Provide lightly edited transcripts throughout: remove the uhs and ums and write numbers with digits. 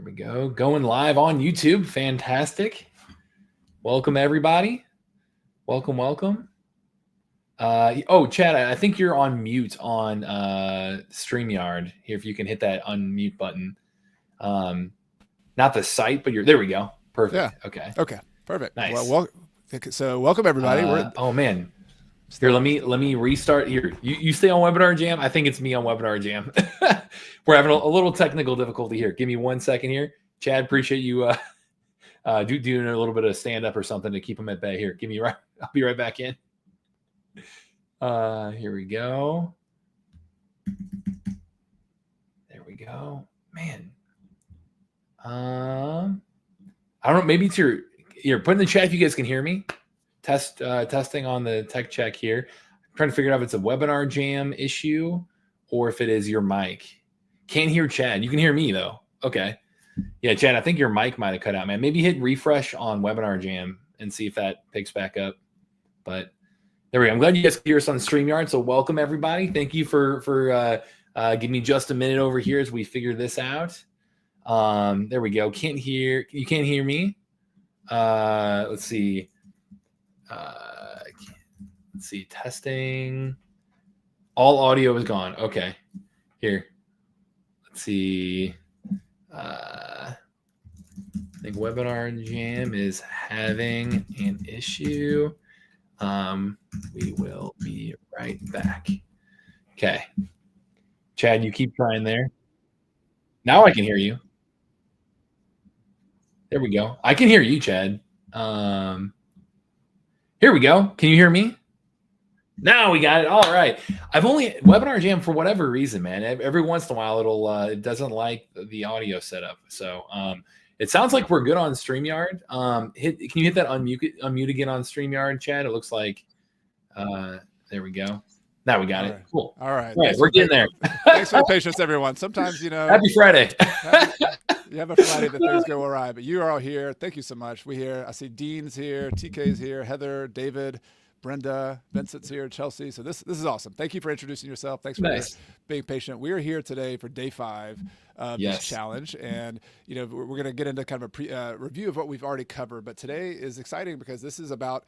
Here we go. Going live on YouTube. Fantastic. Welcome, everybody. Welcome. Chad, I think you're on mute on StreamYard. Here, if you can hit that unmute button. Not the site, but there we go. Perfect. Yeah. Okay. Perfect. Nice. So welcome, everybody. Oh, man. Here, let me restart. Here, you stay on Webinar Jam. I think it's me on Webinar Jam. We're having a little technical difficulty here. Give me 1 second here. Chad, appreciate you doing a little bit of stand-up or something to keep them at bay here. I'll be right back in. Here we go. There we go. Man. I don't know. Maybe it's you're put in the chat if you guys can hear me. Testing on the tech check here. I'm trying to figure out if it's a Webinar Jam issue or if it is your mic. Can't hear Chad. You can hear me though. Okay. Yeah, Chad, I think your mic might have cut out, man. Maybe hit refresh on Webinar Jam and see if that picks back up. But there we go. I'm glad you guys can hear us on StreamYard. So welcome everybody. Thank you for giving me just a minute over here as we figure this out. There we go. You can't hear me. Let's see. Let's see. Testing. All audio is gone. Okay. Here. Let's see. I think Webinar Jam is having an issue. We will be right back. Okay. Chad, you keep trying there. Now I can hear you. There we go. I can hear you, Chad. Here we go. Can you hear me? Now we got it. All right. Webinar Jam, for whatever reason, man, every once in a while it doesn't like the audio setup. So it sounds like we're good on StreamYard. Can you hit that unmute again on StreamYard, Chad? It looks like there we go. Now we got it. Right. Cool. All right. We're getting there. Thanks for your patience, everyone. Sometimes, Happy Friday. You have a Friday that things go awry, but you are all here. Thank you so much. I see Dean's here, TK's here, Heather, David, Brenda, Vincent's here, Chelsea. So this is awesome. Thank you for introducing yourself. Thanks for being patient. We are here today for day 5 of this challenge, and we're going to get into kind of a review of what we've already covered. But today is exciting because this is about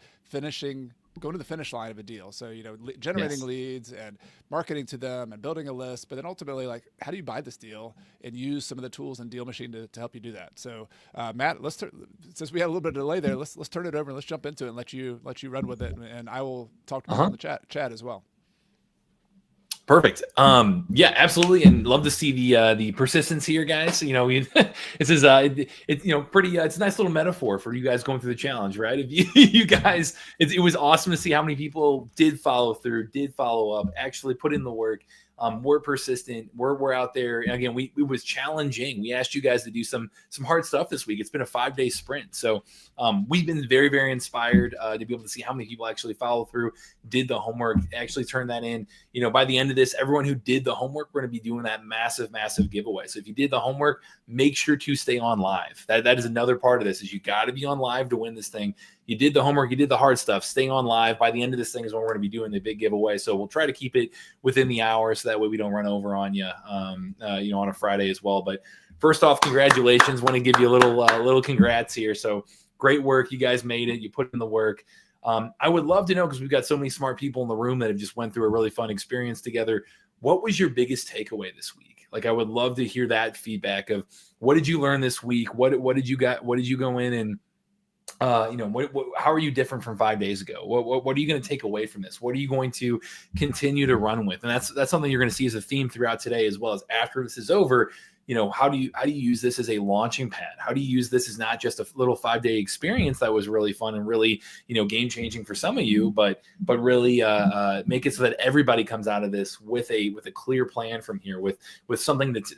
going to the finish line of a deal. So, generating leads and marketing to them and building a list, but then ultimately, like, how do you buy this deal and use some of the tools in DealMachine to help you do that? So, Matt, since we had a little bit of delay there, let's turn it over and let's jump into it and let you run with it. And I will talk to you on the chat as well. Perfect. Yeah, absolutely, and love to see the persistence here, guys. This is pretty. It's a nice little metaphor for you guys going through the challenge, right? If you guys, it was awesome to see how many people did follow through, did follow up, actually put in the work. We're persistent. We're out there. And again, it was challenging. We asked you guys to do some hard stuff this week. It's been a 5-day sprint. So we've been very, very inspired to be able to see how many people actually follow through, did the homework, actually turn that in. By the end of this, everyone who did the homework, we're going to be doing that massive, massive giveaway. So if you did the homework, make sure to stay on live. That is another part of this, is you got to be on live to win this thing. You did the homework, you did the hard stuff, stay on live. By the end of this thing is when we're going to be doing the big giveaway. So we'll try to keep it within the hour so that way we don't run over on you, on a Friday as well. But first off, congratulations. Want to give you a little congrats here. So great work. You guys made it. You put in the work. I would love to know, because we've got so many smart people in the room that have just went through a really fun experience together. What was your biggest takeaway this week? Like, I would love to hear that feedback of what did you learn this week? What did you go in and how are you different from 5 days ago? What are you going to take away from this? What are you going to continue to run with? And that's something you're going to see as a theme throughout today, as well as after this is over. How do you use this as a launching pad? How do you use this as not just a little 5-day experience that was really fun and really, game changing for some of you, but really make it so that everybody comes out of this with a clear plan from here, with something that's,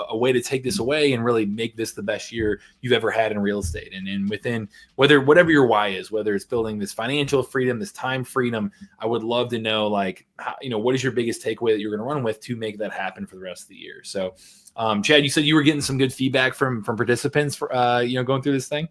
a way to take this away and really make this the best year you've ever had in real estate. And within whatever your why is, whether it's building this financial freedom, this time freedom, I would love to know, like, how, what is your biggest takeaway that you're going to run with to make that happen for the rest of the year? So, Chad, you said you were getting some good feedback from participants for, going through this thing.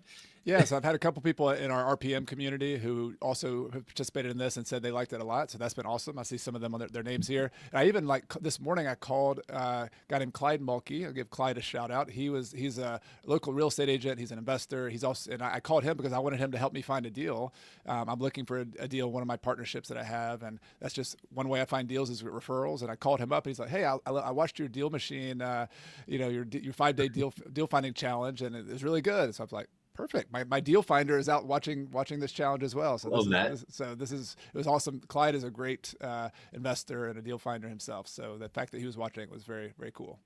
Yeah, so I've had a couple people in our RPM community who also have participated in this and said they liked it a lot. So that's been awesome. I see some of them on their names here. And I even this morning I called a guy named Clyde Mulkey. I'll give Clyde a shout out. He's a local real estate agent. He's an investor. He's also, and I called him because I wanted him to help me find a deal. I'm looking for a deal, one of my partnerships that I have, and that's just one way I find deals is with referrals. And I called him up and he's like, "Hey, I watched your DealMachine, your 5-day deal finding challenge, and it was really good." So I was like, perfect. My deal finder is out watching this challenge as well. So it was awesome. Clyde is a great investor and a deal finder himself. So the fact that he was watching it was very, very cool.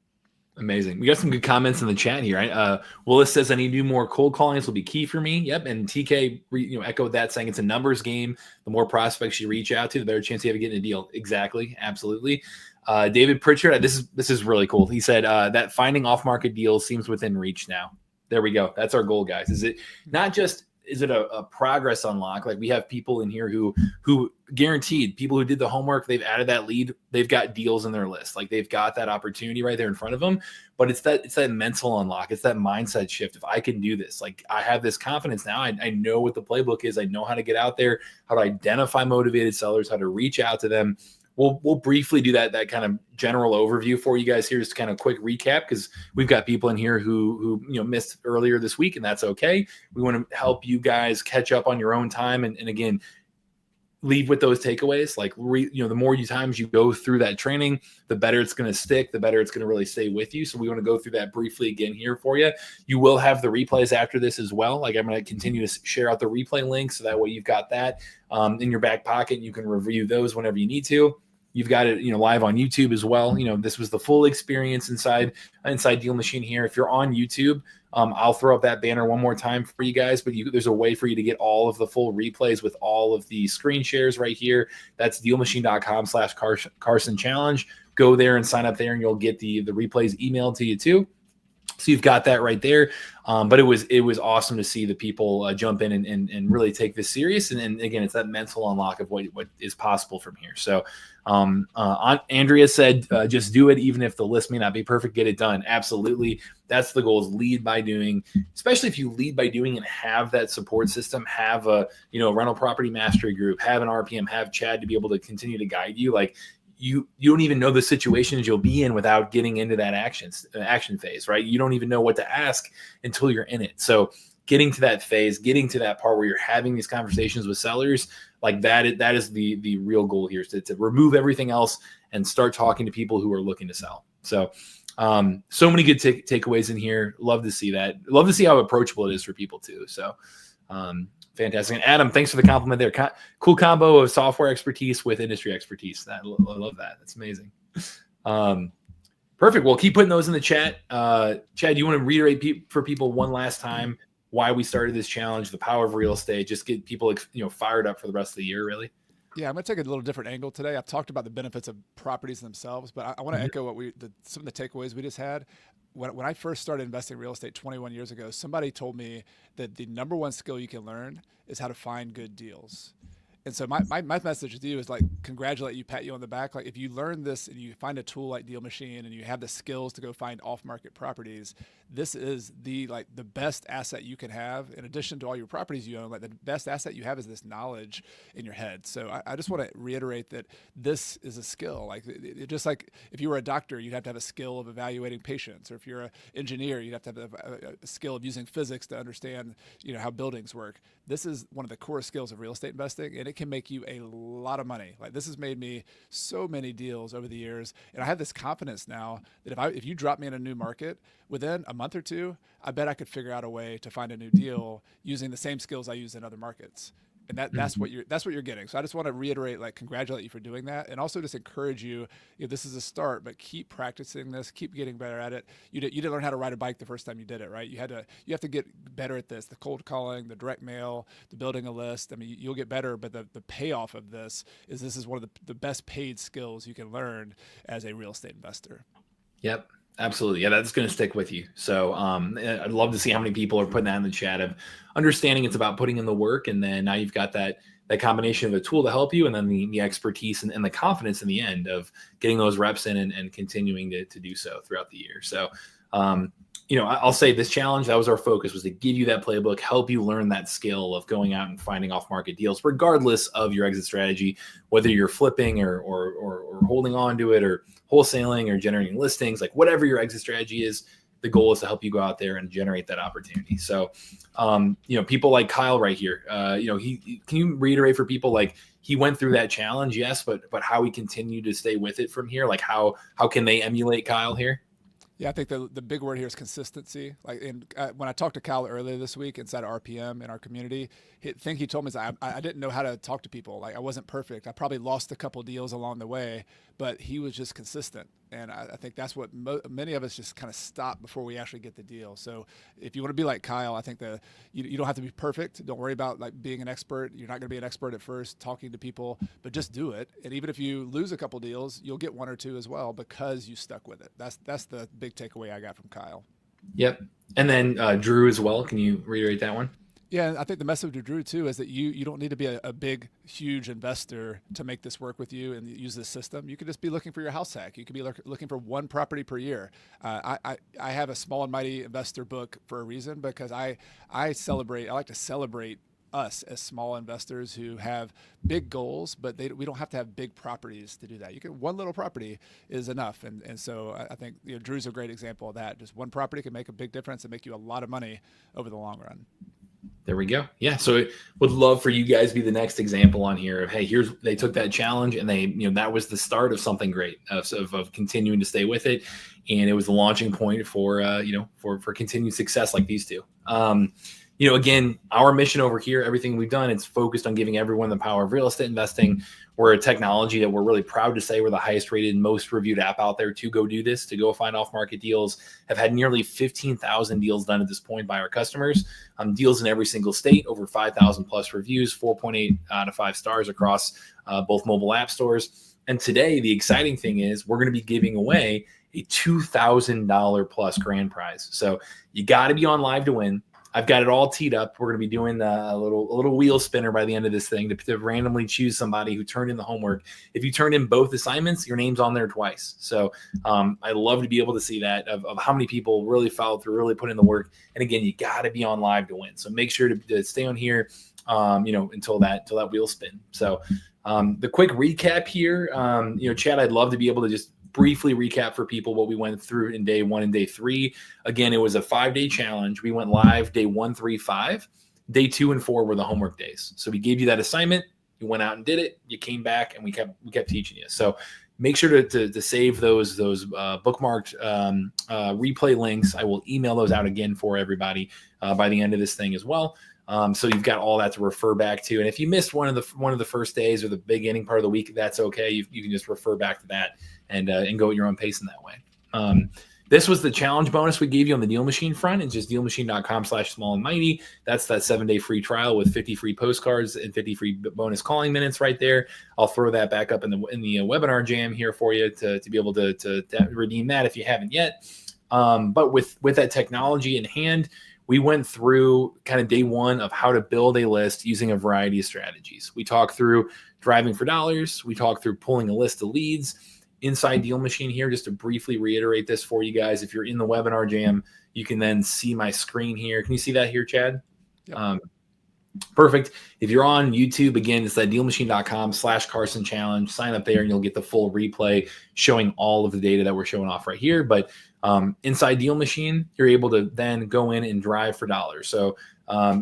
Amazing. We got some good comments in the chat here. Right? Willis says, "I need to do more cold calling. This will be key for me." Yep. And TK, echoed that, saying it's a numbers game. The more prospects you reach out to, the better chance you have of getting a deal. Exactly. Absolutely. David Pritchard, this is really cool. He said that finding off-market deals seems within reach now. There we go. That's our goal, guys. Is it a progress unlock? Like we have people in here who guaranteed, people who did the homework, they've added that lead, they've got deals in their list. Like they've got that opportunity right there in front of them. But it's that mental unlock. It's that mindset shift. If I can do this, like I have this confidence now. I know what the playbook is. I know how to get out there, how to identify motivated sellers, how to reach out to them. We'll briefly do that kind of general overview for you guys here, just kind of quick recap, because we've got people in here who missed earlier this week, and that's okay. We want to help you guys catch up on your own time, and again, leave with those takeaways. Like the more times you go through that training, the better it's going to stick, the better it's going to really stay with you. So we want to go through that briefly again here for you. You will have the replays after this as well. Like I'm going to continue to share out the replay link, so that way you've got that in your back pocket, and you can review those whenever you need to. You've got it, live on YouTube as well. This was the full experience inside DealMachine here. If you're on YouTube, I'll throw up that banner one more time for you guys, but there's a way for you to get all of the full replays with all of the screen shares right here. That's DealMachine.com/Carson Challenge. Go there and sign up there, and you'll get the replays emailed to you too. So you've got that right there. But it was awesome to see the people jump in and really take this serious. And again, it's that mental unlock of what is possible from here. So Andrea said, just do it. Even if the list may not be perfect, get it done. Absolutely. That's the goal, is lead by doing, especially if you lead by doing and have that support system, have a rental property mastery group, have an RPM, have Chad to be able to continue to guide you. Like, you don't even know the situations you'll be in without getting into that action phase, right? You don't even know what to ask until you're in it. So getting to that phase, getting to that part where you're having these conversations with sellers, like that is the real goal here, is to remove everything else and start talking to people who are looking to sell. So so many good takeaways in here. Love to see that. Love to see how approachable it is for people too. So fantastic. And Adam, thanks for the compliment there. Cool combo of software expertise with industry expertise. I love that. That's amazing. Perfect. Well, keep putting those in the chat. Chad, you want to reiterate for people one last time why we started this challenge, the power of real estate, just get people fired up for the rest of the year, really? Yeah, I'm going to take a little different angle today. I've talked about the benefits of properties themselves, but I want to echo some of the takeaways we just had. When I first started investing in real estate 21 years ago, somebody told me that the number one skill you can learn is how to find good deals. And so my message to you is like, congratulate you, pat you on the back. Like if you learn this and you find a tool like DealMachine and you have the skills to go find off-market properties, this is the best asset you can have. In addition to all your properties you own, like the best asset you have is this knowledge in your head. So I just want to reiterate that this is a skill. Like just like if you were a doctor, you'd have to have a skill of evaluating patients, or if you're an engineer, you'd have to have a skill of using physics to understand how buildings work. This is one of the core skills of real estate investing, and it can make you a lot of money. Like this has made me so many deals over the years, and I have this confidence now that if you drop me in a new market, within a month or two, I bet I could figure out a way to find a new deal using the same skills I use in other markets. And that's what you're getting. So I just want to reiterate, congratulate you for doing that, and also just encourage you. This is a start, but keep practicing this, keep getting better at it. You didn't learn how to ride a bike the first time you did it, right? You have to get better at this. The cold calling, the direct mail, the building a list. I mean, you'll get better, but the payoff of this is one of the best paid skills you can learn as a real estate investor. Yep. Absolutely. Yeah, that's going to stick with you. So I'd love to see how many people are putting that in the chat of understanding it's about putting in the work. And then now you've got that combination of a tool to help you, and then the expertise and the confidence in the end of getting those reps in and continuing to do so throughout the year. So I'll say this challenge, that was our focus, was to give you that playbook, help you learn that skill of going out and finding off-market deals, regardless of your exit strategy, whether you're flipping or holding on to it or wholesaling or generating listings, like whatever your exit strategy is, the goal is to help you go out there and generate that opportunity. So, people like Kyle right here, can you reiterate for people, like, he went through that challenge, yes, but how he continued to stay with it from here? Like how can they emulate Kyle here? Yeah, I think the big word here is consistency. Like, when I talked to Kyle earlier this week inside RPM in our community, he told me is I didn't know how to talk to people. Like, I wasn't perfect. I probably lost a couple deals along the way, but he was just consistent. And I think that's what many of us just kind of stop before we actually get the deal. So if you want to be like Kyle, I think you don't have to be perfect. Don't worry about like being an expert. You're not going to be an expert at first, talking to people, but just do it. And even if you lose a couple deals, you'll get one or two as well because you stuck with it. That's the big takeaway I got from Kyle. Yep. And then Drew as well. Can you reiterate that one? Yeah, I think the message to Drew too is that you don't need to be a big, huge investor to make this work with you and use this system. You could just be looking for your house hack. You could be looking for one property per year. I have a small and mighty investor book for a reason, because I like to celebrate us as small investors who have big goals, but we don't have to have big properties to do that. One little property is enough. And so I think Drew's a great example of that. Just one property can make a big difference and make you a lot of money over the long run. There we go. Yeah. So would love for you guys to be the next example on here of, hey, they took that challenge and they, that was the start of something great of continuing to stay with it. And it was the launching point for continued success like these two. Again, our mission over here, everything we've done, it's focused on giving everyone the power of real estate investing. We're a technology that we're really proud to say we're the highest rated, most reviewed app out there to go do this, to go find off-market deals. Have had nearly 15,000 deals done at this point by our customers. Deals in every single state, over 5,000 plus reviews, 4.8 out of 5 stars across both mobile app stores. And today, the exciting thing is we're going to be giving away a $2,000 plus grand prize. So you got to be on live to win. I've got it all teed up. We're going to be doing a little wheel spinner by the end of this thing to randomly choose somebody who turned in the homework. If you turned in both assignments, your name's on there twice. So I'd love to be able to see that of how many people really followed through, really put in the work. And again, you got to be on live to win. So make sure to stay on here, until that wheel spin. So the quick recap here, Chad, I'd love to be able to just briefly recap for people what we went through in day 1 and day 3. Again, it was a 5-day challenge. We went live day 1, 3, 5. Day 2 and 4 were the homework days. So we gave you that assignment. You went out and did it. You came back, and we kept teaching you. So make sure to save those bookmarked replay links. I will email those out again for everybody by the end of this thing as well. So you've got all that to refer back to. And if you missed one of the first days or the beginning part of the week, that's okay. You can just refer back to that and go at your own pace in that way. This was the challenge bonus we gave you on the DealMachine front. It's just DealMachine.com/small-and-mighty. That's that 7-day free trial with 50 free postcards and 50 free bonus calling minutes right there. I'll throw that back up in the webinar jam here for you to be able to redeem that if you haven't yet. But with that technology in hand, we went through kind of day 1 of how to build a list using a variety of strategies. We talked through driving for dollars. We talked through pulling a list of leads inside DealMachine here. Just to briefly reiterate this for you guys, if you're in the webinar jam, you can then see my screen here. Can you see that here, Chad? Yep. Perfect. If you're on YouTube, again, it's that DealMachine.com/Carson Challenge. Sign up there and you'll get the full replay showing all of the data that we're showing off right here. But inside DealMachine, you're able to then go in and drive for dollars. So,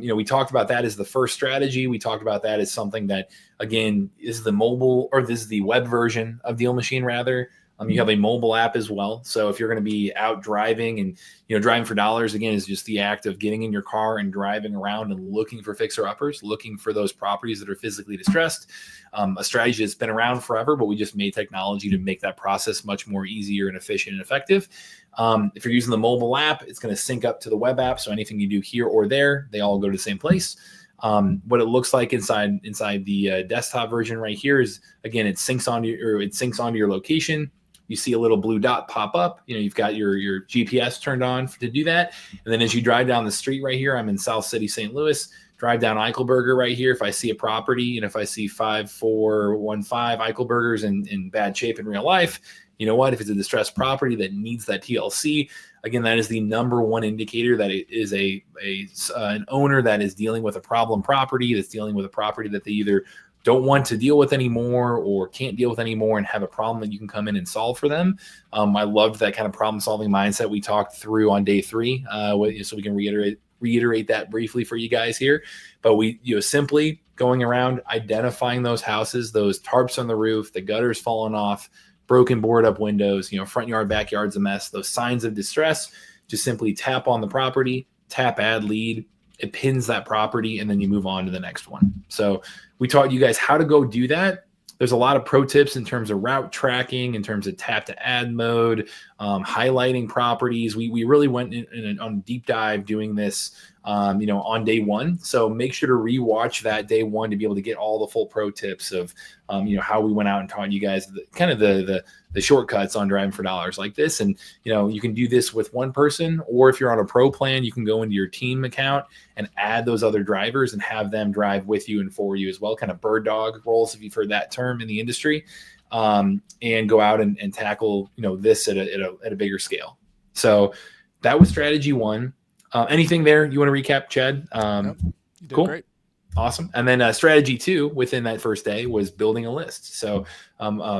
we talked about that as the first strategy. We talked about that as something that, again, is the mobile, or this is the web version of DealMachine rather. You have a mobile app as well. So if you're going to be out driving and, driving for dollars, again, is just the act of getting in your car and driving around and looking for fixer-uppers, looking for those properties that are physically distressed. A strategy that's been around forever, but we just made technology to make that process much more easier and efficient and effective. If you're using the mobile app, it's going to sync up to the web app. So anything you do here or there, they all go to the same place. What it looks like inside the desktop version right here is, again, it syncs onto your location. You see a little blue dot pop up. You've got your GPS turned on to do that. And then as you drive down the street right here, I'm in South City, St. Louis, drive down Eichelberger right here. If I see a property and if I see 5415 Eichelbergers in bad shape in real life, you know what? If it's a distressed property that needs that TLC, Again, that is the number one indicator that it is an owner that is dealing with a problem property, that's dealing with a property that they either don't want to deal with anymore or can't deal with anymore and have a problem that you can come in and solve for them. I loved that kind of problem solving mindset we talked through on day 3. So we can reiterate that briefly for you guys here. But we, simply going around identifying those houses, those tarps on the roof, the gutters falling off, broken board up windows, front yard, backyard's a mess, those signs of distress, just simply tap on the property, tap add lead, it pins that property, and then you move on to the next one. So we taught you guys how to go do that. There's a lot of pro tips in terms of route tracking, in terms of tap to add mode, highlighting properties. We really went on a deep dive doing this, on day 1. So make sure to rewatch that day 1 to be able to get all the full pro tips of, how we went out and taught you guys the shortcuts on driving for dollars like this. And, you can do this with one person, or if you're on a pro plan, you can go into your team account and add those other drivers and have them drive with you and for you as well. Kind of bird dog roles, if you've heard that term in the industry, and go out and tackle, this at a bigger scale. So that was strategy 1. Anything there you want to recap, Chad? Nope. You did cool. Great. Awesome. And then strategy 2 within that first day was building a list. So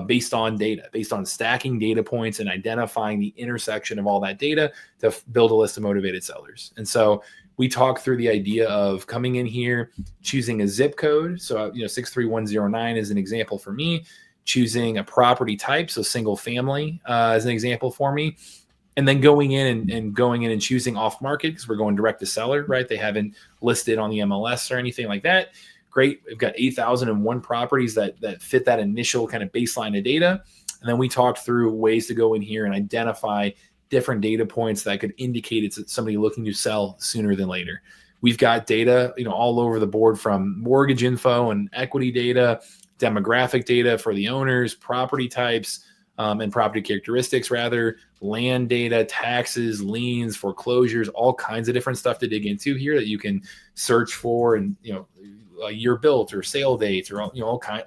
based on data, based on stacking data points and identifying the intersection of all that data to build a list of motivated sellers. And so we talked through the idea of coming in here, choosing a zip code. So, 63109 is an example for me, choosing a property type. So single family is an example for me. And then going in and choosing off market, because we're going direct to seller, right? They haven't listed on the MLS or anything like that. Great. We've got 8,001 properties that fit that initial kind of baseline of data. And then we talked through ways to go in here and identify different data points that could indicate it's somebody looking to sell sooner than later. We've got data, all over the board, from mortgage info and equity data, demographic data for the owners, property types, and property characteristics, land data, taxes, liens, foreclosures, all kinds of different stuff to dig into here that you can search for, and a year built or sale dates, or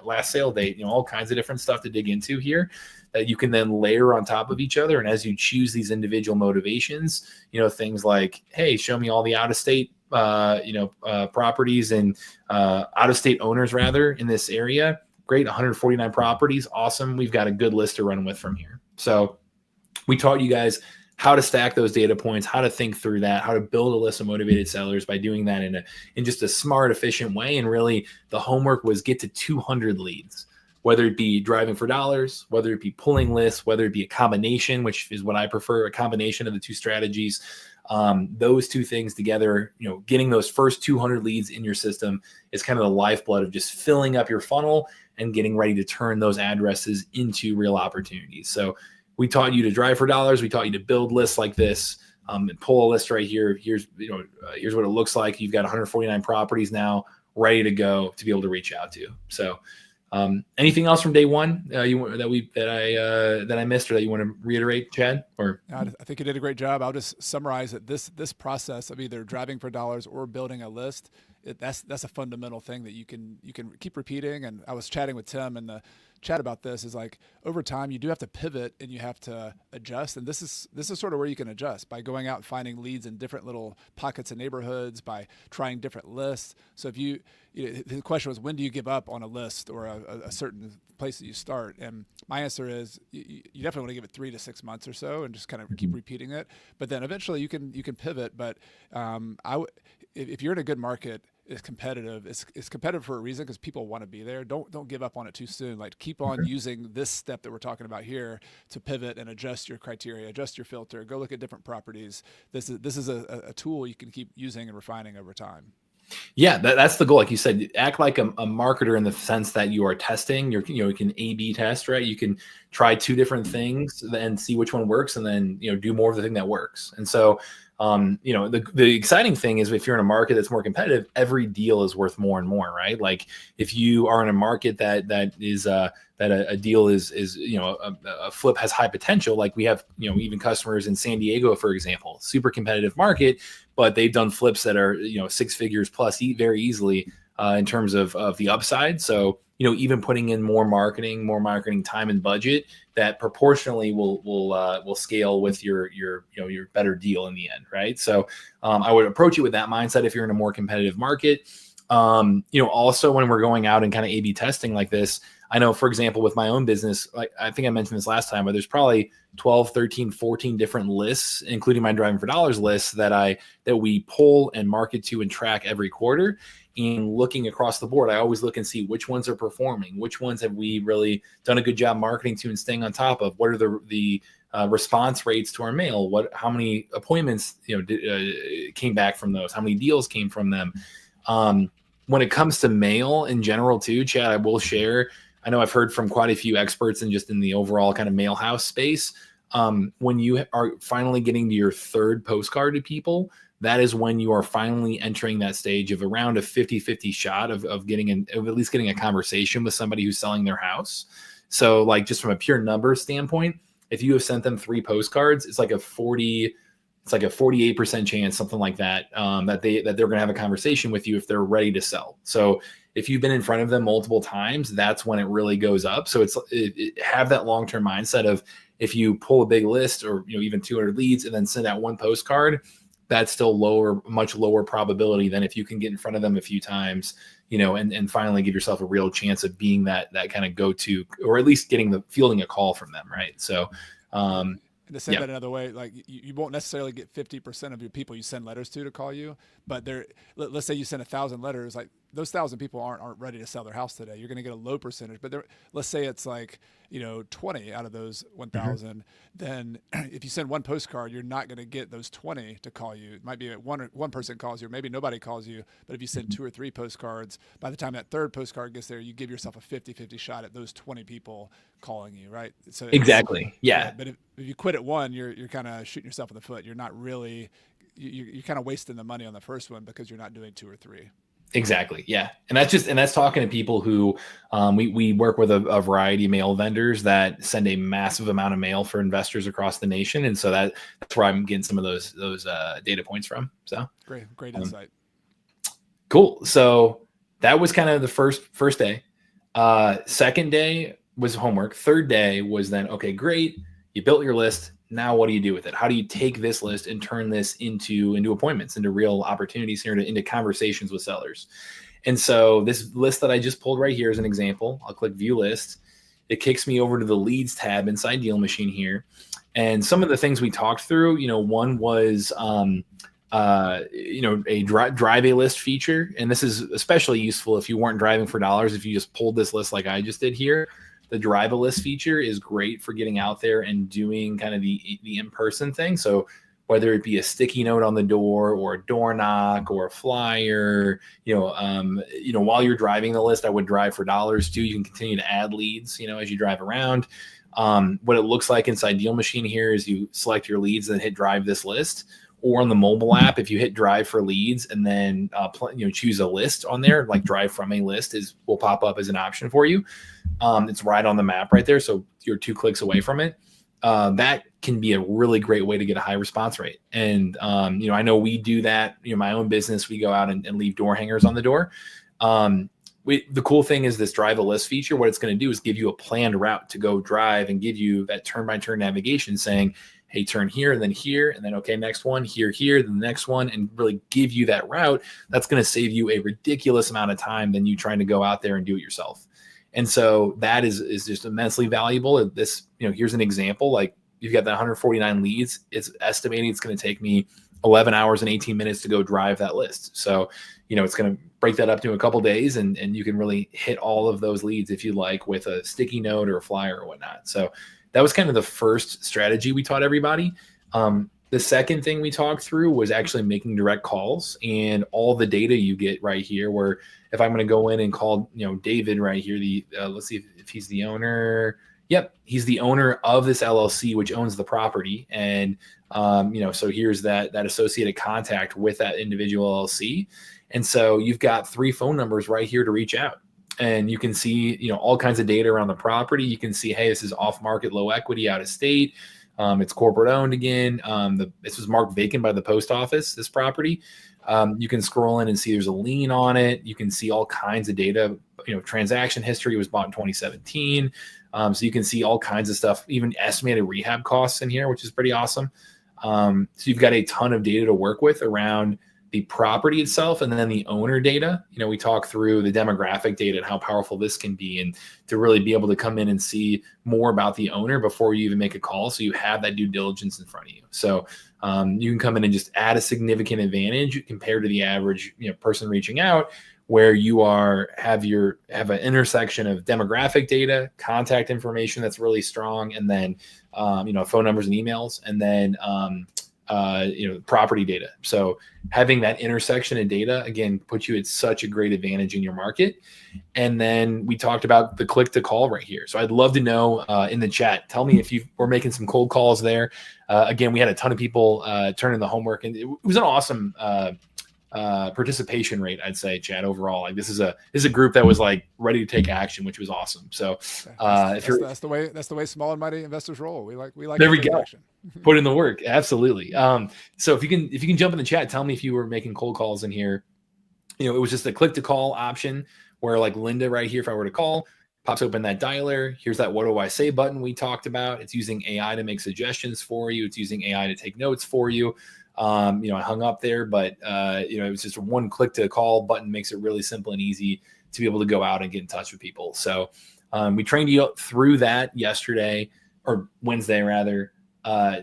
last sale date, all kinds of different stuff to dig into here that you can then layer on top of each other. And as you choose these individual motivations, things like, hey, show me all the out-of-state properties and out-of-state owners in this area. Great, 149 properties. Awesome. We've got a good list to run with from here. So we taught you guys how to stack those data points, how to think through that, how to build a list of motivated sellers by doing that in just a smart, efficient way. And really the homework was get to 200 leads, whether it be driving for dollars, whether it be pulling lists, whether it be a combination, which is what I prefer, a combination of the 2 strategies. Those 2 things together, getting those first 200 leads in your system is kind of the lifeblood of just filling up your funnel and getting ready to turn those addresses into real opportunities. So we taught you to drive for dollars. We taught you to build lists like this, and pull a list right here. Here's what it looks like. You've got 149 properties now ready to go to be able to reach out to. So anything else from day 1 that I missed, or that you want to reiterate, Chad? Or I think you did a great job. I'll just summarize that this process of either driving for dollars or building a list, that's a fundamental thing that you can keep repeating. And I was chatting with Tim in the chat about this, is like, over time you do have to pivot and you have to adjust. And this is sort of where you can adjust by going out and finding leads in different little pockets of neighborhoods, by trying different lists. So if the question was, when do you give up on a list or a certain place that you start? And my answer is you definitely want to give it 3 to 6 months or so and just kind of keep repeating it. But then eventually you can pivot. But if you're in a good market, it's competitive. It's competitive for a reason, because people want to be there. Don't give up on it too soon. Like, keep on using this step that we're talking about here to pivot and adjust your criteria, adjust your filter, go look at different properties. This is a tool you can keep using and refining over time. Yeah, that's the goal. Like you said, act like a marketer in the sense that you are testing. You can A/B test, right? You can try 2 different things and see which one works, and then do more of the thing that works. And so the exciting thing is, if you're in a market that's more competitive, every deal is worth more and more, right? Like, if you are in a market that is that a deal is a flip has high potential, like we have even customers in San Diego, for example, super competitive market, but they've done flips that are 6 figures plus very easily. in terms of the upside. So, even putting in more marketing time and budget, that proportionally will scale with your better deal in the end, right? So I would approach it with that mindset if you're in a more competitive market. Also when we're going out and kind of A/B testing like this, I know, for example, with my own business, like I think I mentioned this last time, but there's probably 12, 13, 14 different lists, including my Driving for Dollars list that we pull and market to and track every quarter. And looking across the board, I always look and see which ones are performing, which ones have we really done a good job marketing to and staying on top of. What are the response rates to our mail? How many appointments came back from those? How many deals came from them? When it comes to mail in general, too, Chad, I will share. I know I've heard from quite a few experts and just in the overall kind of mail house space. When you are finally getting to your third postcard to people, that is when you are finally entering that stage of around a 50-50 shot of at least getting a conversation with somebody who's selling their house. So like just from a pure numbers standpoint, if you have sent them 3 postcards, it's like a 48% chance, something like that, that they're going to have a conversation with you if they're ready to sell. So if you've been in front of them multiple times, that's when it really goes up. So have that long-term mindset of, if you pull a big list or even 200 leads and then send out 1 postcard, that's still much lower probability than if you can get in front of them a few times, and finally give yourself a real chance of being that kind of go-to, or at least fielding a call from them, right? So, to say that another way, like you won't necessarily get 50% of your people you send letters to call you, but let's say you send 1,000 letters, like those 1,000 people aren't ready to sell their house today. You're going to get a low percentage, but let's say it's like 20 out of those 1,000. Then if you send 1 postcard, you're not going to get those 20 to call you. It might be one person calls you, or maybe nobody calls you. But if you send 2 or 3 postcards, by the time that third postcard gets there, you give yourself a 50-50 shot at those 20 people calling you, right? So exactly, yeah. But if you quit at 1, you're kind of shooting yourself in the foot. You're not really you're kind of wasting the money on the first one because you're not doing 2 or 3. Exactly. Yeah. And that's talking to people who we work with a variety of mail vendors that send a massive amount of mail for investors across the nation. And so that's where I'm getting some of those data points from. So great insight. Cool. So that was kind of the first day. Second day was homework. Third day was then, okay, great. You built your list. Now what do you do with it? How do you take this list and turn this into appointments, into real opportunities here, into conversations with sellers? And so this list that I just pulled right here is an example. I'll click view list. It kicks me over to the leads tab inside DealMachine here. And some of the things we talked through, one was, a drive a list feature. And this is especially useful if you weren't driving for dollars. If you just pulled this list like I just did here, the drive a list feature is great for getting out there and doing kind of the in-person thing. So whether it be a sticky note on the door or a door knock or a flyer, while you're driving the list, I would drive for dollars too. You can continue to add leads, as you drive around. What it looks like inside DealMachine here is you select your leads and hit drive this list. Or on the mobile app, if you hit drive for leads and then choose a list on there, like drive from a list will pop up as an option for you. It's right on the map right there, so you're 2 clicks away from it. That can be a really great way to get a high response rate. And I know we do that. My own business, we go out and leave door hangers on the door. The cool thing is this drive a list feature. What it's going to do is give you a planned route to go drive and give you that turn-by-turn navigation saying, hey, turn here, and then, okay, next one, here, then the next one, and really give you that route. That's going to save you a ridiculous amount of time than you trying to go out there and do it yourself. And so that is just immensely valuable. This, here's an example, like you've got that 149 leads. It's estimating it's going to take me 11 hours and 18 minutes to go drive that list. So, it's going to break that up to a couple days and you can really hit all of those leads if you like with a sticky note or a flyer or whatnot. So that was kind of the first strategy we taught everybody. The second thing we talked through was actually making direct calls and all the data you get right here, where if I'm going to go in and call, David right here, let's see if he's the owner. Yep. He's the owner of this LLC, which owns the property. And, so here's that associated contact with that individual LLC. And so you've got 3 phone numbers right here to reach out. And you can see, all kinds of data around the property. You can see, hey, this is off market, low equity, out of state. It's corporate owned again. This was marked vacant by the post office, this property. You can scroll in and see there's a lien on it. You can see all kinds of data, transaction history. It was bought in 2017. So you can see all kinds of stuff, even estimated rehab costs in here, which is pretty awesome. So you've got a ton of data to work with around the property itself, and then the owner data. We talk through the demographic data and how powerful this can be, and to really be able to come in and see more about the owner before you even make a call. So you have that due diligence in front of you. So you can come in and just add a significant advantage compared to the average person reaching out, where you have an intersection of demographic data, contact information that's really strong, and then phone numbers and emails, and then property data. So having that intersection of data, again, puts you at such a great advantage in your market. And then we talked about the click to call right here. So I'd love to know in the chat, tell me if you were making some cold calls there. Again, we had a ton of people turn in the homework, and it was an awesome participation rate, I'd say, Chad, overall. Like this is a group that was like ready to take action, which was awesome. So that's the way small and mighty investors roll. We like there we go. Action. Put in the work. Absolutely. So if you can jump in the chat, tell me if you were making cold calls in here. It was just a click to call option where, like Linda right here, if I were to call, pops open that dialer. Here's that what do I say button we talked about. It's using AI to make suggestions for you. It's using AI to take notes for you. I hung up there, but it was just a one click to call button, makes it really simple and easy to be able to go out and get in touch with people. So we trained you through that yesterday, or Wednesday rather.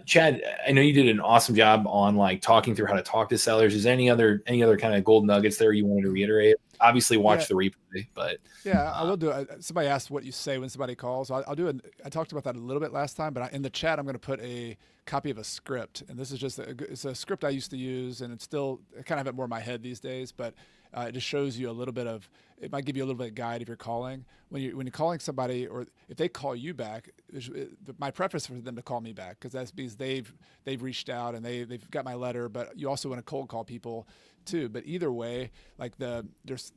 Chad, I know you did an awesome job on like talking through how to talk to sellers. Is there any other kind of gold nuggets there you wanted to reiterate? Obviously watch the replay, but I will do it. Somebody asked what you say when somebody calls. I'll do it. I talked about that a little bit last time, but in the chat, I'm going to put a copy of a script. And this is just it's a script I used to use, and I kind of have it more in my head these days, but it just shows you a little bit of, it might give you a little bit of guide if you're calling. When you're calling somebody, or if they call you back, my preference for them to call me back, because that's because they've reached out and they've got my letter, but you also want to cold call people too. But either way, like this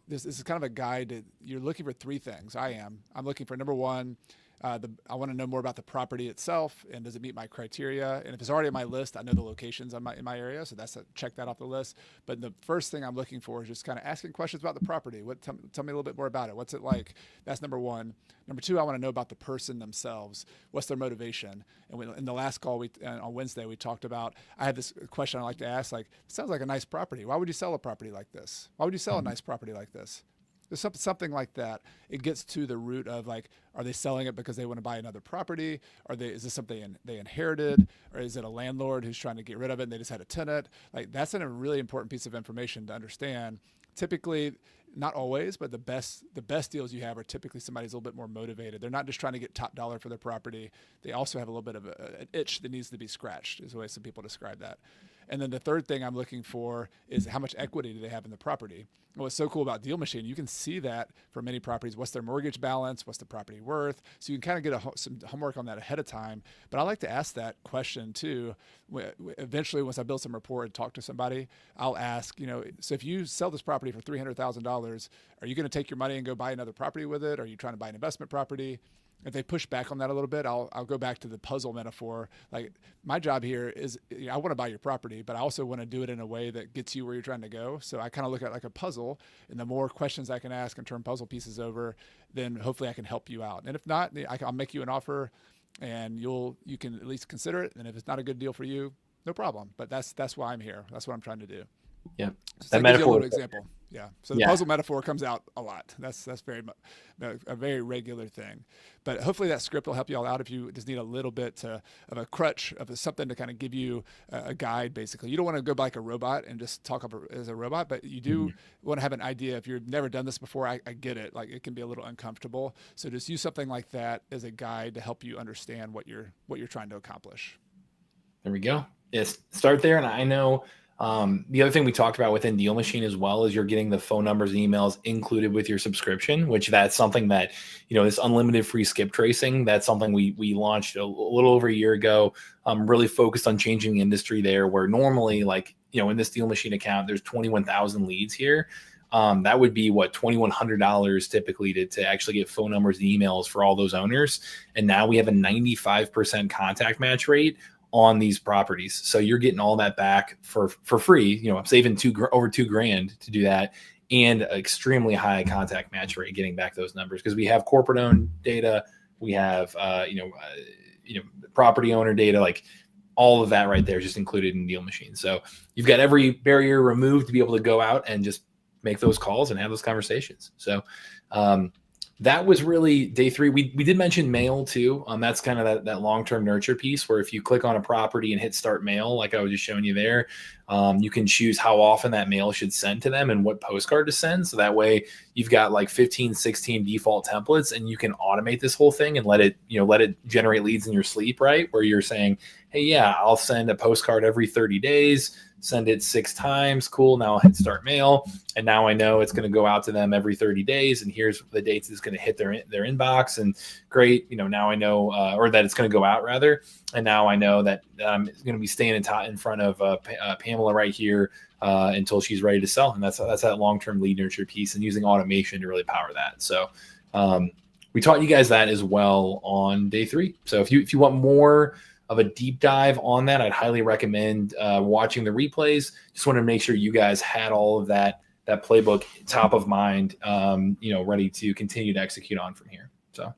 is kind of a guide that you're looking for three things. I'm looking for, number one, I want to know more about the property itself, and does it meet my criteria? And if it's already on my list, I know the locations in my area, so check that off the list. But the first thing I'm looking for is just kind of asking questions about the property. Tell me a little bit more about it. What's it like? That's number one. Number two, I want to know about the person themselves. What's their motivation? And in the last call on Wednesday, we talked about, I had this question I like to ask, like, it sounds like a nice property. Why would you sell a property like this? Why would you sell a nice property like this? There's something like that. It gets to the root of, like, are they selling it because they want to buy another property? Is this something they inherited? Or is it a landlord who's trying to get rid of it and they just had a tenant? Like, that's a really important piece of information to understand. Typically, not always, but the best deals you have are typically somebody's a little bit more motivated. They're not just trying to get top dollar for their property. They also have a little bit of an itch that needs to be scratched, is the way some people describe that. And then the third thing I'm looking for is how much equity do they have in the property. And what's so cool about DealMachine, you can see that for many properties. What's their mortgage balance? What's the property worth? So you can kind of get some homework on that ahead of time. But I like to ask that question too. Eventually, once I build some rapport and talk to somebody, I'll ask, so if you sell this property for $300,000, are you going to take your money and go buy another property with it? Are you trying to buy an investment property? If they push back on that a little bit, I'll go back to the puzzle metaphor. Like, my job here is, I want to buy your property, but I also want to do it in a way that gets you where you're trying to go. So I kind of look at it like a puzzle, and the more questions I can ask and turn puzzle pieces over, then hopefully I can help you out. And if not, I'll make you an offer, and you can at least consider it. And if it's not a good deal for you, no problem. But that's why I'm here. That's what I'm trying to do. Yeah, so that metaphor. A little example. Yeah. So the puzzle metaphor comes out a lot. That's a very regular thing. But hopefully that script will help you all out if you just need a little bit of a crutch, of something to kind of give you a guide, basically. You don't want to go like a robot and just talk up as a robot, but you do want to have an idea. If you've never done this before, I get it. Like, it can be a little uncomfortable. So just use something like that as a guide to help you understand what you're trying to accomplish. There we go. Yes, start there. And I know the other thing we talked about within DealMachine as well is you're getting the phone numbers and emails included with your subscription, which that's something that, this unlimited free skip tracing, that's something we launched a little over a year ago, really focused on changing the industry there, where normally, like, in this DealMachine account, there's 21,000 leads here. that would be what, $2,100 typically to actually get phone numbers and emails for all those owners. And now we have a 95% contact match rate on these properties. So you're getting all that back for free. You know, I'm saving over $2,000 to do that, and extremely high contact match rate getting back those numbers, because we have corporate owned data, we have property owner data, like all of that right there is just included in DealMachine. So you've got every barrier removed to be able to go out and just make those calls and have those conversations. So that was really day 3. We did mention mail too. That's kind of that long-term nurture piece, where if you click on a property and hit start mail, like I was just showing you there, you can choose how often that mail should send to them and what postcard to send. So that way you've got like 15, 16 default templates, and you can automate this whole thing and let it generate leads in your sleep, right? Where you're saying, hey, yeah, I'll send a postcard every 30 days, send it 6 times. Cool. Now I'll hit start mail. And now I know it's going to go out to them every 30 days. And here's the dates it's going to hit their inbox. And great. Now I know, or that it's going to go out rather. And now I know that I'm going to be staying in front of Pamela right here until she's ready to sell. And that's that long-term lead nurture piece, and using automation to really power that. So we taught you guys that as well on day 3. So if you want more of a deep dive on that, I'd highly recommend watching the replays. Just want to make sure you guys had all of that playbook top of mind, ready to continue to execute on from here. So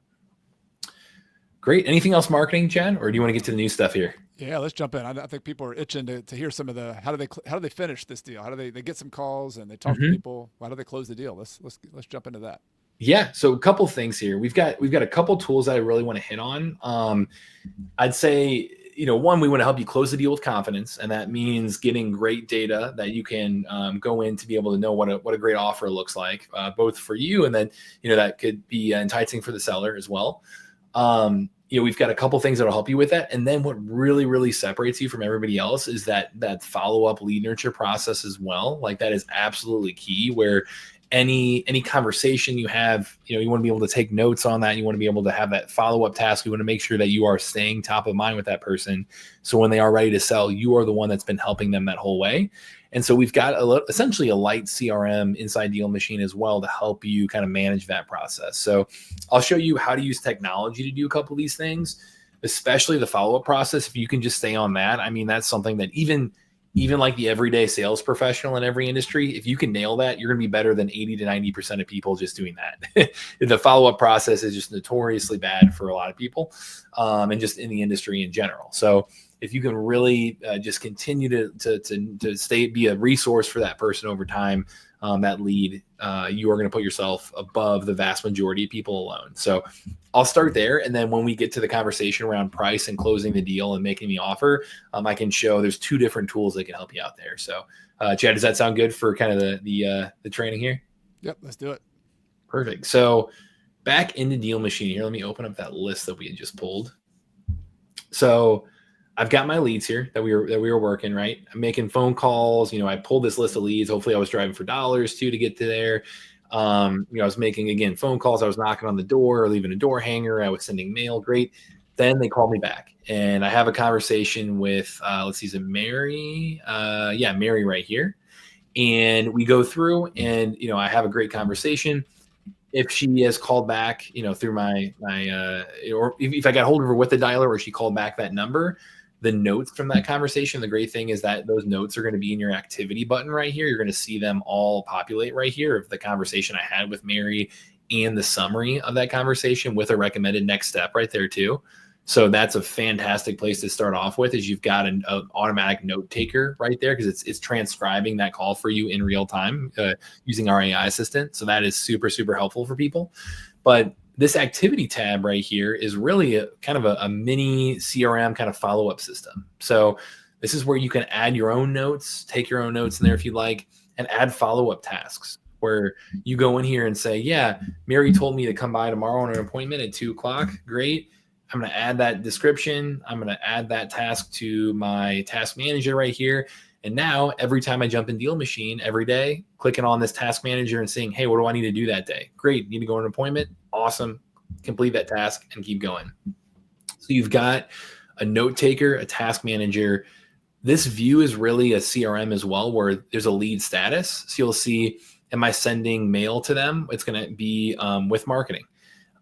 great. Anything else marketing, Chad, or do you want to get to the new stuff here? Yeah, let's jump in. I think people are itching to hear some of the how do they finish this deal? How do they get some calls and they talk to people? How do they close the deal? Let's jump into that. Yeah. So a couple things here. We've got a couple tools that I really want to hit on. I'd say, one, we want to help you close the deal with confidence. And that means getting great data that you can go in to be able to know what a great offer looks like, both for you, and then, that could be enticing for the seller as well. We've got a couple things that'll help you with that. And then what really, really separates you from everybody else is that follow-up lead nurture process as well. Like, that is absolutely key, where any conversation you have, you want to be able to take notes on that. You want to be able to have that follow-up task. You want to make sure that you are staying top of mind with that person. So when they are ready to sell, you are the one that's been helping them that whole way. And so we've got essentially a light CRM inside DealMachine as well to help you kind of manage that process. So I'll show you how to use technology to do a couple of these things, especially the follow-up process. If you can just stay on that, I mean, that's something that even like the everyday sales professional in every industry, if you can nail that, you're going to be better than 80 to 90% of people just doing that. The follow-up process is just notoriously bad for a lot of people, and just in the industry in general. So if you can really just continue to be a resource for that person over time, that lead, you are going to put yourself above the vast majority of people alone. So I'll start there. And then when we get to the conversation around price and closing the deal and making the offer, I can show there's 2 different tools that can help you out there. So Chad, does that sound good for kind of the training here? Yep, let's do it. Perfect. So back into DealMachine here, let me open up that list that we had just pulled. So I've got my leads here that we were working, right? I'm making phone calls. I pulled this list of leads. Hopefully I was driving for dollars too to get to there. I was making, again, phone calls. I was knocking on the door or leaving a door hanger. I was sending mail. Great. Then they called me back and I have a conversation with, let's see, is it Mary? Mary right here. And we go through and, I have a great conversation. If she has called back, through my or if I got hold of her with the dialer or she called back that number, the notes from that conversation, the great thing is that those notes are going to be in your activity button right here. You're going to see them all populate right here of the conversation I had with Mary and the summary of that conversation with a recommended next step right there too. So that's a fantastic place to start off with, is you've got an automatic note taker right there, because it's transcribing that call for you in real time using our AI assistant. So that is super, super helpful for people. But this activity tab right here is really a kind of a mini CRM kind of follow-up system. So this is where you can add your own notes, take your own notes in there if you'd like, and add follow-up tasks where you go in here and say, yeah, Mary told me to come by tomorrow on an appointment at 2:00. Great. I'm going to add that description. I'm going to add that task to my task manager right here. And now every time I jump in DealMachine every day, clicking on this task manager and saying, hey, what do I need to do that day? Great. Need to go on an appointment. Awesome. Complete that task and keep going. So you've got a note taker, a task manager. This view is really a CRM as well, where there's a lead status. So you'll see Am I sending mail to them? It's going to be with marketing.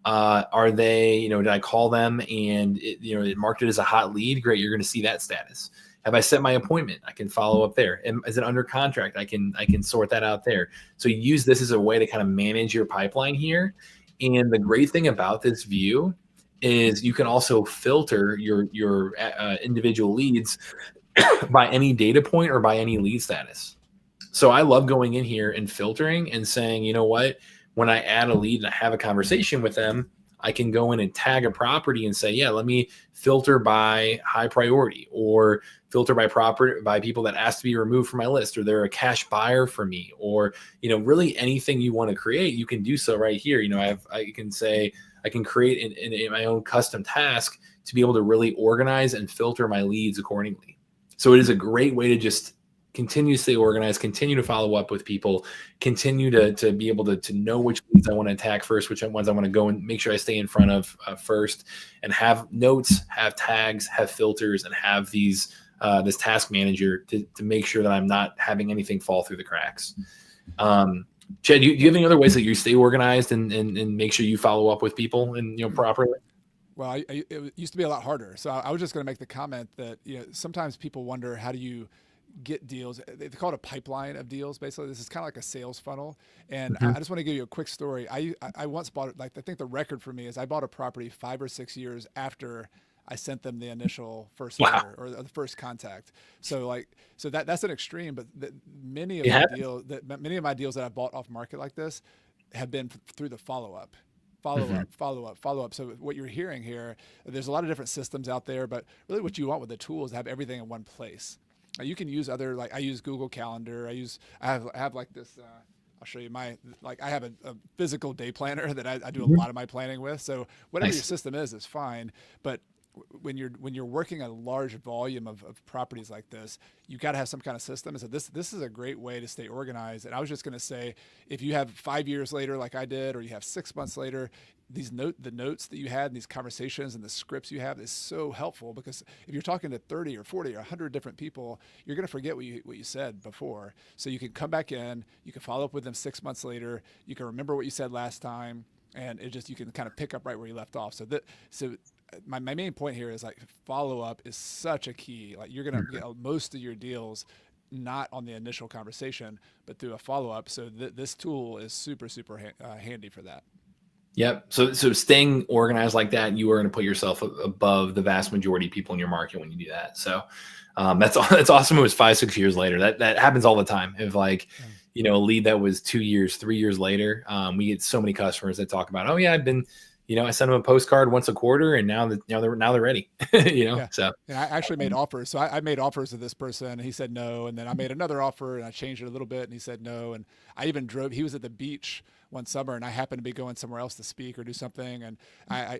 Are they, did I call them and it marked it as a hot lead? Great. You're going to see that status. Have I set my appointment? I can follow up there. Is it under contract? I can sort that out there. So you use this as a way to kind of manage your pipeline here. And the great thing about this view is you can also filter your individual leads by any data point or by any lead status. So I love going in here and filtering and saying, you know what, when I add a lead and I have a conversation with them, I can go in and tag a property and say, yeah, let me filter by high priority, or filter by people that ask to be removed from my list, or they're a cash buyer for me, or, really anything you want to create, you can do so right here. I can say, I can create in my own custom task to be able to really organize and filter my leads accordingly. So it is a great way to just continue to stay organized, continue to follow up with people, continue to be able to know which leads I want to attack first, which ones I want to go and make sure I stay in front of first, and have notes, have tags, have filters, and have these this task manager to make sure that I'm not having anything fall through the cracks. Chad, do you have any other ways that you stay organized and make sure you follow up with people and properly? Well, it used to be a lot harder. So I was just going to make the comment that sometimes people wonder, how do you get deals? They call it a pipeline of deals. Basically, this is kind of like a sales funnel. And I just want to give you a quick story. I once bought it. Like, I think the record for me is I bought a property 5 or 6 years after I sent them the initial first letter or the first contact. So that's an extreme, but many of my deals that I bought off market like this have been through the follow up. So what you're hearing here, there's a lot of different systems out there, but really what you want with the tool is to have everything in one place. Now, you can use other, like I use Google Calendar. I have like this, I'll show you I have a physical day planner that I do a lot of my planning with. So whatever your system is fine. But when you're working a large volume of properties like this, you got to have some kind of system. And so this is a great way to stay organized. And I was just going to say, if you have 5 years later, like I did, or you have 6 months later, the notes that you had and these conversations and the scripts you have is so helpful, because if you're talking to 30 or 40 or 100 different people, you're going to forget what you said before. So you can come back in, you can follow up with them 6 months later, you can remember what you said last time, and you can kind of pick up right where you left off. So my main point here is, like, follow up is such a key. Like, you're going to get most of your deals not on the initial conversation, but through a follow up. So this tool is super, super handy for that. Yep. So staying organized like that, you are going to put yourself above the vast majority of people in your market when you do that. So that's awesome. It was 5-6 years later. That happens all the time. If a lead that was 2 years, 3 years later, we get so many customers that talk about, oh yeah, I've been, I send them a postcard once a quarter, and now they're ready. Yeah. So. And I actually made offers. So I made offers to this person, and he said no. And then I made another offer, and I changed it a little bit, and he said no. And I even he was at the beach one summer, and I happened to be going somewhere else to speak or do something. And I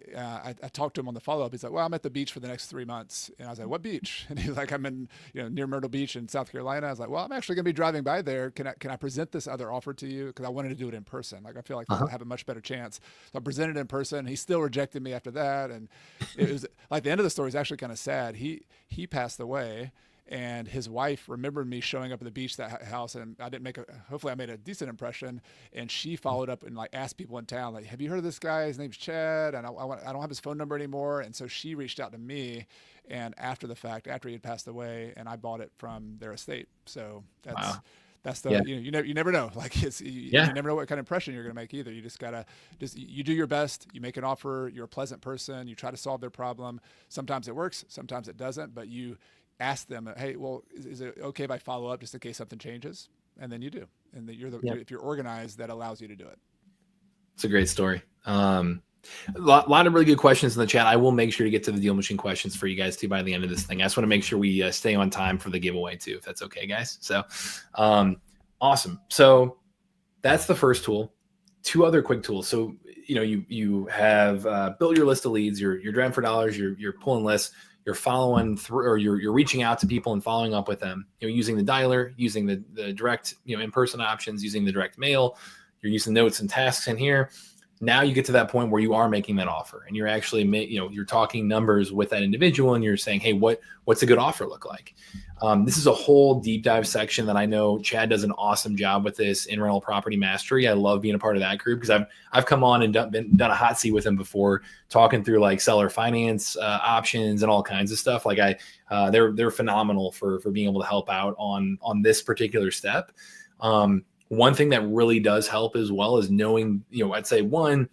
talked to him on the follow up. He's like, well, I'm at the beach for the next 3 months. And I was like, what beach? And he's like, I'm in, near Myrtle Beach in South Carolina. I was like, well, I'm actually going to be driving by there. Can I present this other offer to you? Because I wanted to do it in person. Like, I feel like I'll have a much better chance. So I presented it in person. He still rejected me after that. And it was like, the end of the story is actually kind of sad. He passed away, and his wife remembered me showing up at the beach, that house, and hopefully I made a decent impression. And she followed up and asked people in town, like, have you heard of this guy? His name's Chad, and I don't have his phone number anymore. And so she reached out to me, and after the fact, after he had passed away, and I bought it from their estate. So that's the, you never know. Like, you never know what kind of impression you're going to make either. You just gotta you do your best. You make an offer. You're a pleasant person. You try to solve their problem. Sometimes it works. Sometimes it doesn't. But you ask them, hey, well, is it okay if I follow up just in case something changes? And then you do. And if you're organized, that allows you to do it. It's a great story. A lot of really good questions in the chat. I will make sure to get to the DealMachine questions for you guys too by the end of this thing. I just want to make sure we stay on time for the giveaway too, if that's okay, guys. So awesome. So that's the first tool. 2 other quick tools. So you have built your list of leads. You're driving for dollars. You're pulling lists. You're following through, or you're reaching out to people and following up with them. Using the dialer, using the direct in-person options, using the direct mail. You're using notes and tasks in here. Now you get to that point where you are making that offer and you're actually you're talking numbers with that individual and you're saying, hey, what's a good offer look like? This is a whole deep dive section that I know Chad does an awesome job with this in rental property mastery. I love being a part of that group because I've come on and done a hot seat with him before, talking through like seller finance options and all kinds of stuff. Like they're phenomenal for being able to help out on this particular step. One thing that really does help as well is knowing, I'd say one,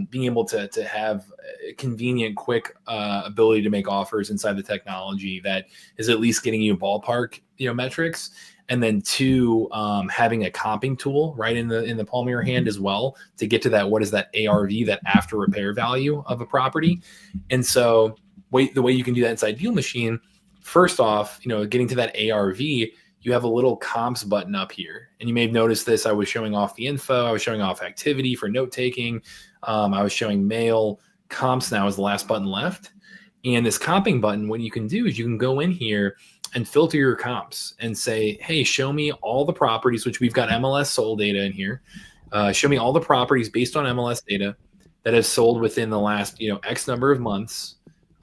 being able to have a convenient, quick ability to make offers inside the technology that is at least getting you ballpark, metrics. And then two, having a comping tool right in the palm of your hand as well to get to that, what is that ARV, that after repair value of a property. And so the way you can do that inside DealMachine, first off, getting to that ARV, you have a little comps button up here. And you may have noticed this. I was showing off the info. I was showing off activity for note taking. I was showing mail. Comps now is the last button left. And this comping button, what you can do is you can go in here and filter your comps and say, hey, show me all the properties, which we've got MLS sold data in here. Show me all the properties based on MLS data that have sold within the last, X number of months.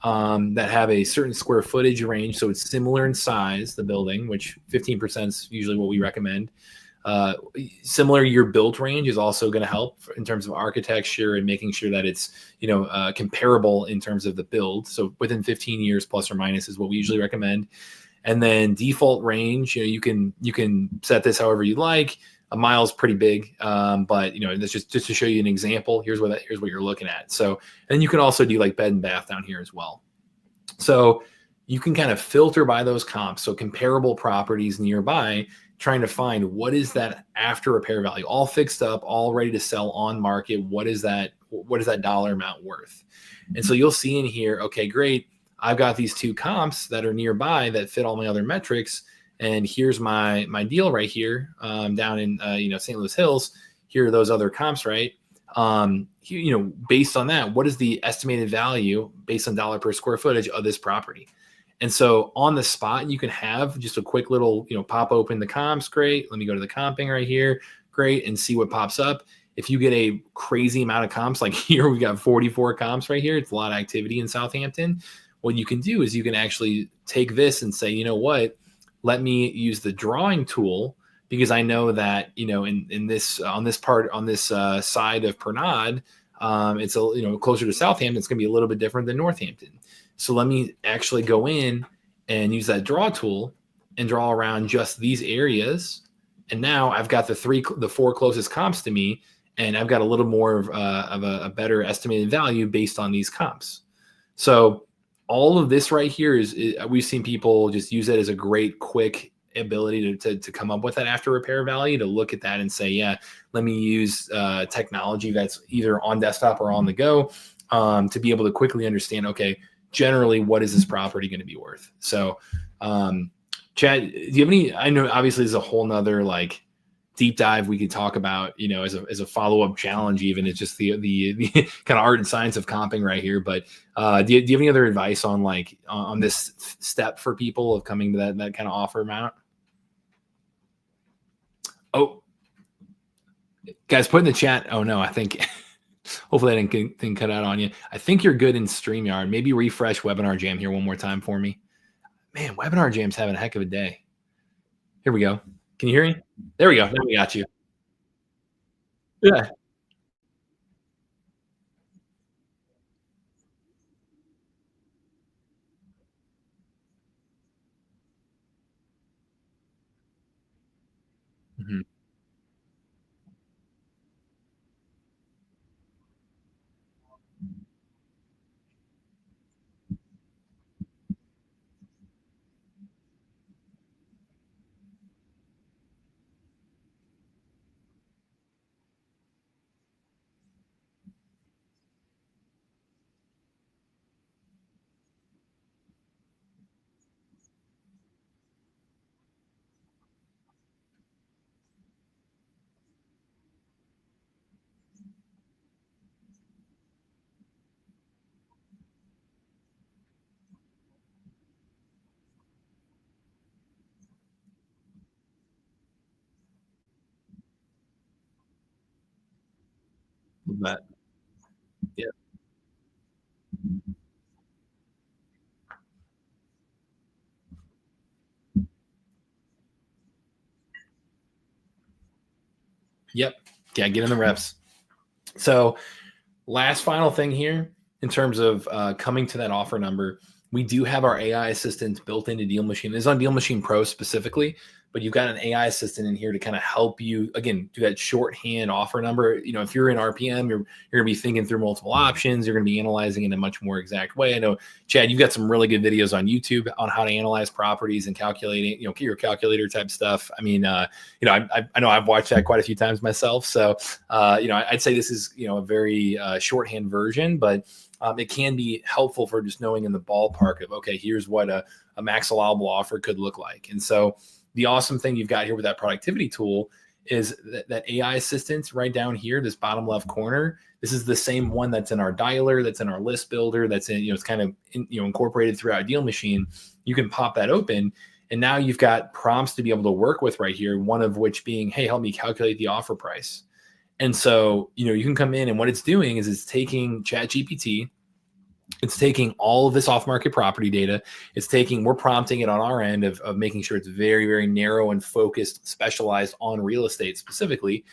That have a certain square footage range. So it's similar in size, the building, which 15% is usually what we recommend. Similar year built range is also going to help in terms of architecture and making sure that it's, comparable in terms of the build. So within 15 years plus or minus is what we usually recommend. And then default range, you can set this however you like. A mile is pretty big, but that's just to show you an example. Here's what you're looking at. So, and you can also do like bed and bath down here as well. So you can kind of filter by those comps. So comparable properties nearby, trying to find what is that after repair value, all fixed up, all ready to sell on market. What is that dollar amount worth? And so you'll see in here, okay, great. I've got these two comps that are nearby that fit all my other metrics. And here's my deal right here, down in St. Louis Hills. Here are those other comps, right? Based on that, what is the estimated value based on dollar per square footage of this property? And so on the spot, you can have just a quick little, pop open the comps. Great. Let me go to the comping right here. Great. And see what pops up. If you get a crazy amount of comps, like here, we got 44 comps right here. It's a lot of activity in Southampton. What you can do is you can actually take this and say, you know what? Let me use the drawing tool, because I know that, in this, on this side of Pernod, it's closer to Southampton. It's going to be a little bit different than Northampton. So let me actually go in and use that draw tool and draw around just these areas. And now I've got the four closest comps to me, and I've got a little more of a better estimated value based on these comps. So all of this right here is we've seen people just use it as a great, quick ability to come up with that after repair value, to look at that and say, yeah, let me use technology that's either on desktop or on the go, to be able to quickly understand, okay, generally, what is this property going to be worth? So, Chad, do you have any, I know obviously there's a whole nother like deep dive we could talk about, as a follow-up challenge, even it's just the kind of art and science of comping right here. But do you have any other advice on on this step for people of coming to that kind of offer amount? Oh, guys, put in the chat. Oh no, I think hopefully I didn't cut out on you. I think you're good in StreamYard. Maybe refresh Webinar Jam here one more time for me. Man, Webinar Jam's having a heck of a day. Here we go. Can you hear me? There we go. Now we got you. Yeah. Mhm. But yeah. Yep. Yeah. Get in the reps. So last final thing here in terms of coming to that offer number, we do have our AI assistant built into DealMachine. It's on DealMachine Pro specifically, but you've got an AI assistant in here to kind of help you again do that shorthand offer number. You know, if you're in RPM, you're going to be thinking through multiple options. You're going to be analyzing in a much more exact way. I know, Chad, you've got some really good videos on YouTube on how to analyze properties and calculating, you know, your calculator type stuff. I mean, you know, I know I've watched that quite a few times myself. So, you know, I'd say this is, you know, a very shorthand version, but it can be helpful for just knowing in the ballpark of, okay, here's what a max allowable offer could look like. And so the awesome thing you've got here with that productivity tool is that AI assistant right down here, this bottom left corner. This is the same one that's in our dialer, that's in our list builder, that's in, you know, it's kind of, incorporated throughout DealMachine. You can pop that open. And now you've got prompts to be able to work with right here, one of which being, hey, help me calculate the offer price. And so, you can come in and what it's doing is it's taking ChatGPT, it's taking all of this off-market property data. We're prompting it on our end of making sure it's very, very narrow and focused, specialized on real estate specifically.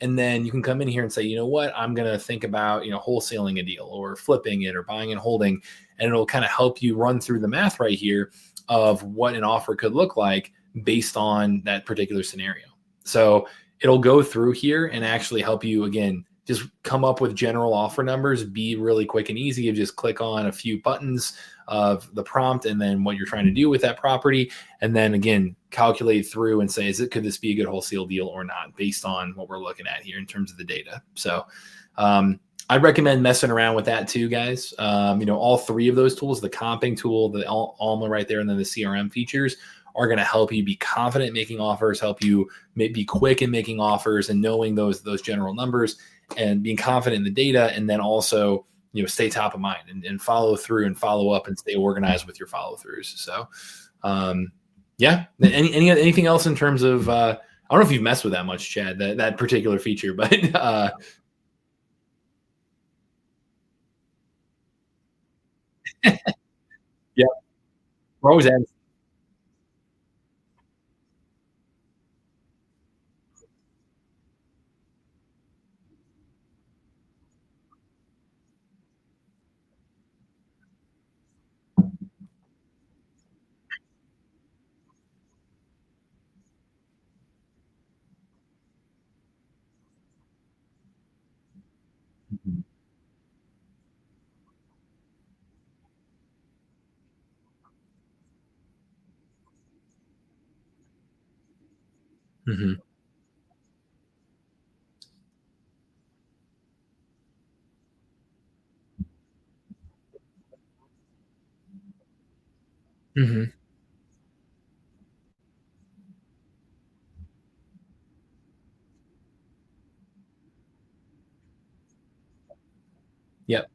And then you can come in here and say, you know what, I'm going to think about, wholesaling a deal or flipping it or buying and holding. And it'll kind of help you run through the math right here of what an offer could look like based on that particular scenario. So it'll go through here and actually help you, again, just come up with general offer numbers, be really quick and easy. You just click on a few buttons of the prompt and then what you're trying to do with that property. And then again, calculate through and say, could this be a good wholesale deal or not based on what we're looking at here in terms of the data. So I'd recommend messing around with that too, guys. All three of those tools, the comping tool, the Alma right there, and then the CRM features are going to help you be confident in making offers, help you be quick in making offers and knowing those general numbers and being confident in the data. And then also, stay top of mind and follow through and follow up and stay organized with your follow throughs. So, yeah. Anything else in terms of, I don't know if you've messed with that much, Chad, that particular feature, but, yeah, we're always adding. Mm-hmm. Mm-hmm. Yep.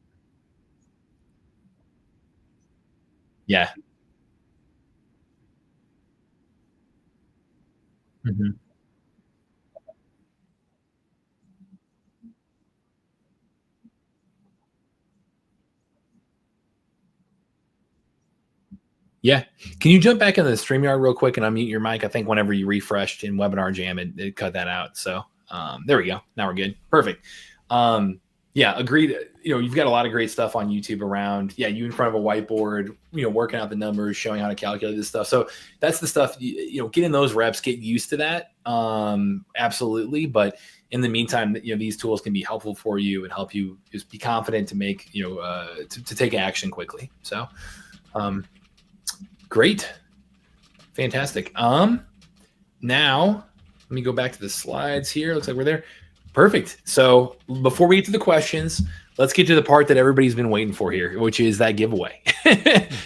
Yeah. Mm-hmm. Yeah. Can you jump back into the StreamYard real quick and unmute your mic? I think whenever you refreshed in Webinar Jam, it cut that out. So there we go. Now we're good. Perfect. Yeah, agreed. You've got a lot of great stuff on YouTube around, you in front of a whiteboard, working out the numbers, showing how to calculate this stuff. So that's the stuff, get in those reps, get used to that. Absolutely. But in the meantime, these tools can be helpful for you and help you just be confident to make, to take action quickly. So, great. Fantastic. Now let me go back to the slides here. Looks like we're there. Perfect. So before we get to the questions, let's get to the part that everybody's been waiting for here, which is that giveaway.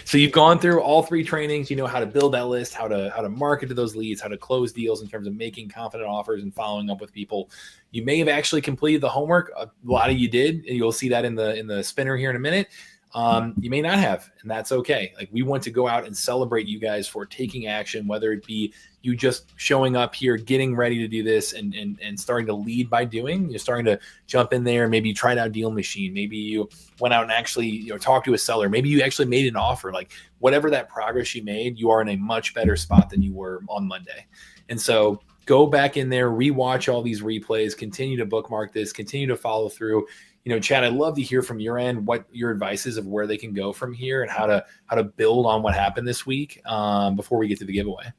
So you've gone through all three trainings. You know how to build that list, how to market to those leads, how to close deals in terms of making confident offers and following up with people. You may have actually completed the homework. A lot of you did, and you'll see that in the spinner here in a minute. You may not have, and that's okay. Like, we want to go out and celebrate you guys for taking action, whether it be you just showing up here, getting ready to do this, and starting to lead by doing. You're starting to jump in there. Maybe you tried out DealMachine. Maybe you went out and actually talked to a seller. Maybe you actually made an offer. Like, whatever that progress you made, you are in a much better spot than you were on Monday. And so go back in there, rewatch all these replays, continue to bookmark this, continue to follow through. Chad, I'd love to hear from your end what your advice is of where they can go from here and how to build on what happened this week before we get to the giveaway.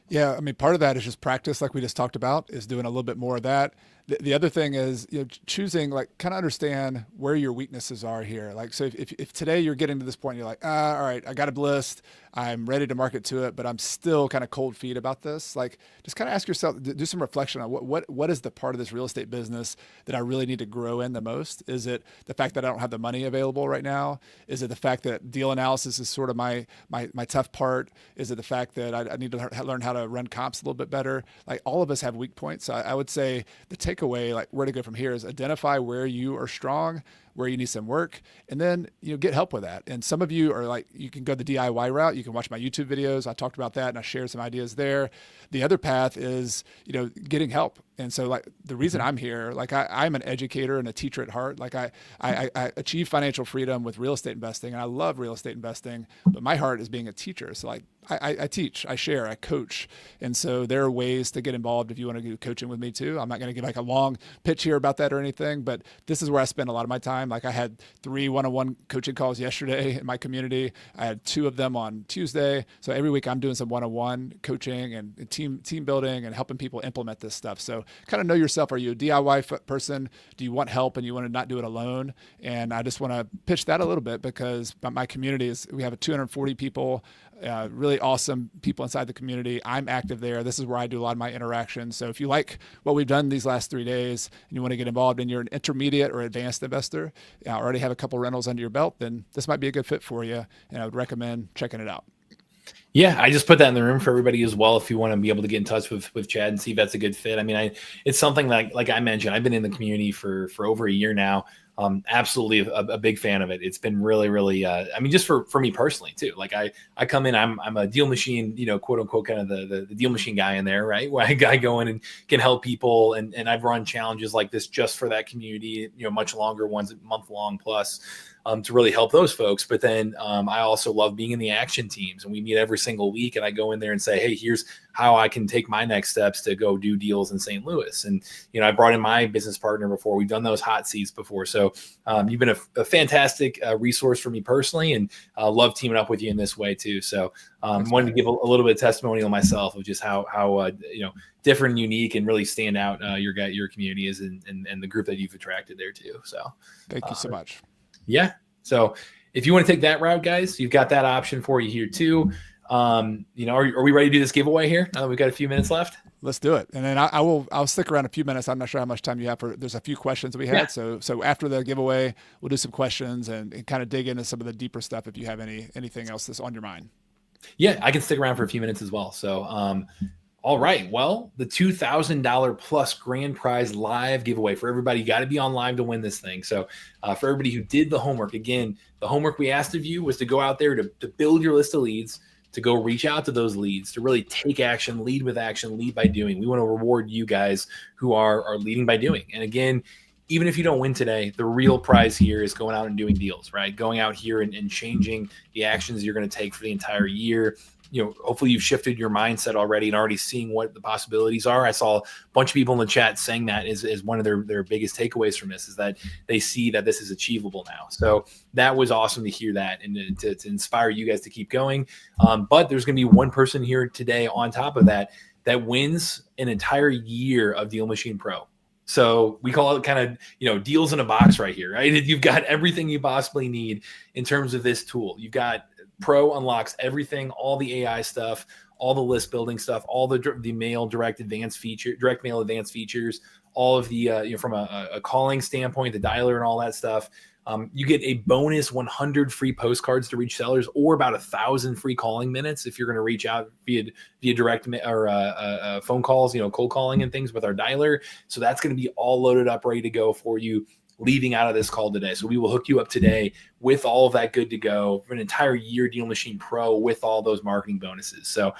Yeah, I mean, part of that is just practice, like we just talked about, is doing a little bit more of that. The other thing is, choosing, like, kind of understand where your weaknesses are here. Like, so if today you're getting to this point, you're like, all right, I got a list, I'm ready to market to it, but I'm still kind of cold feet about this. Like, just kind of ask yourself, do some reflection on what is the part of this real estate business that I really need to grow in the most? Is it the fact that I don't have the money available right now? Is it the fact that deal analysis is sort of my tough part? Is it the fact that I need to learn how to run comps a little bit better? Like, all of us have weak points. So I would say the takeaway, like where to go from here, is identify where you are strong, where you need some work, and then get help with that. And some of you are like, you can go the DIY route. You can watch my YouTube videos. I talked about that and I shared some ideas there. The other path is getting help. And so, like, the reason I'm here, like, I'm an educator and a teacher at heart. Like, I achieve financial freedom with real estate investing, and I love real estate investing, but my heart is being a teacher. So, like, I teach, I share, I coach. And so there are ways to get involved if you want to do coaching with me too. I'm not going to give like a long pitch here about that or anything, but this is where I spend a lot of my time. Like, I had 3 one-on-one coaching calls yesterday in my community. I had 2 of them on Tuesday. So every week I'm doing some one-on-one coaching and team building and helping people implement this stuff. So kind of know yourself. Are you a DIY person? Do you want help and you want to not do it alone? And I just want to pitch that a little bit, because my community is, we have 240 people, really awesome people inside the community. I'm active there. This is where I do a lot of my interactions. So if you like what we've done these last 3 days and you want to get involved and you're an intermediate or advanced investor, already have a couple rentals under your belt, then this might be a good fit for you. And I would recommend checking it out. Yeah, I just put that in the room for everybody as well. If you want to be able to get in touch with Chad and see if that's a good fit. I mean, it's something like I mentioned, I've been in the community for over a year now. Absolutely a big fan of it. It's been really, really, I mean, just for me personally too. Like, I come in, I'm a DealMachine, quote unquote, kind of the DealMachine guy in there, right? Where I go in and can help people. And I've run challenges like this just for that community, much longer ones, month long plus, to really help those folks. But then I also love being in the action teams, and we meet every single week, and I go in there and say, hey, here's how I can take my next steps to go do deals in St. Louis. And, I brought in my business partner before. We've done those hot seats before. So you've been a fantastic resource for me personally, and love teaming up with you in this way too. So wanted to give a little bit of testimonial myself of just how different and unique and really stand out your community is, and the group that you've attracted there too. So thank you so much. Yeah. So if you want to take that route, guys, you've got that option for you here too. Are we ready to do this giveaway here? Now that we've got a few minutes left. Let's do it. And then I'll stick around a few minutes. I'm not sure how much time you have there's a few questions that we had. Yeah. So after the giveaway, we'll do some questions and kind of dig into some of the deeper stuff if you have anything else that's on your mind. Yeah, I can stick around for a few minutes as well. So, all right. Well, the $2,000 plus grand prize live giveaway for everybody. You got to be on live to win this thing. So for everybody who did the homework, again, the homework we asked of you was to go out there to build your list of leads, to go reach out to those leads, to really take action, lead with action, lead by doing. We want to reward you guys who are leading by doing. And again, even if you don't win today, the real prize here is going out and doing deals, right? Going out here and changing the actions you're going to take for the entire year. Hopefully you've shifted your mindset already and already seeing what the possibilities are. I saw a bunch of people in the chat saying that is one of their biggest takeaways from this, is that they see that this is achievable now. So that was awesome to hear that and to inspire you guys to keep going. But there's going to be one person here today on top of that wins an entire year of DealMachine Pro. So we call it kind of, deals in a box right here, right? You've got everything you possibly need in terms of this tool. You've got Pro unlocks everything, all the AI stuff, all the list building stuff, all the mail direct mail advanced features, all of the, from a calling standpoint, the dialer and all that stuff. You get a bonus 100 free postcards to reach sellers, or about 1,000 free calling minutes if you're going to reach out via direct or phone calls, cold calling and things with our dialer. So that's going to be all loaded up, ready to go for you. leaving out of this call today. So we will hook you up today with all of that good to go for an entire year Deal Machine Pro with all those marketing bonuses. So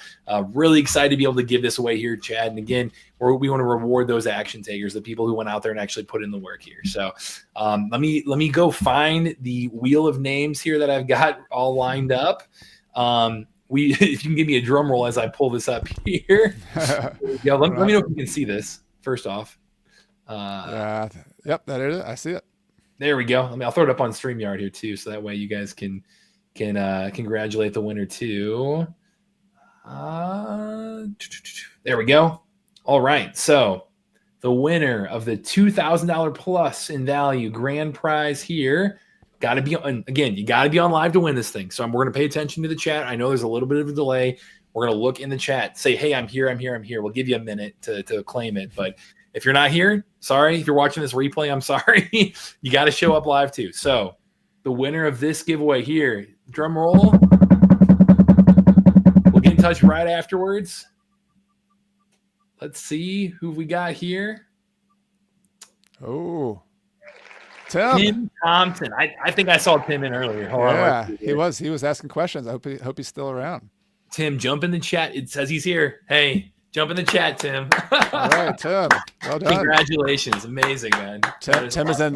really excited to be able to give this away here, Chad. And again, we want to reward those action takers, the people who went out there and actually put in the work here. So let me go find the wheel of names here that I've got all lined up. If you can give me a drum roll as I pull this up here. Yeah, let me know if you can see this first off. Yep, that is it. I see it. There we go. I'll throw it up on StreamYard here too, so that way you guys can congratulate the winner too. There we go. All right, so the winner of the $2,000 plus in value grand prize here. Got to be on, again, you got to be on live to win this thing. So we're going to pay attention to the chat. I know there's a little bit of a delay. We're going to look in the chat, say, hey, I'm here. We'll give you a minute to claim it. But if you're not here, sorry. If you're watching this replay, I'm sorry. You got to show up live too. So the winner of this giveaway here, drum roll. We'll get in touch right afterwards. Let's see who we got here. Oh, Tim Thompson. I think I saw Tim in earlier. Hold on. He was asking questions. I hope he's still around. Tim, jump in the chat. It says he's here. Hey, jump in the chat, Tim. All right, Tim. Well done. Congratulations. Amazing, man. Tim was in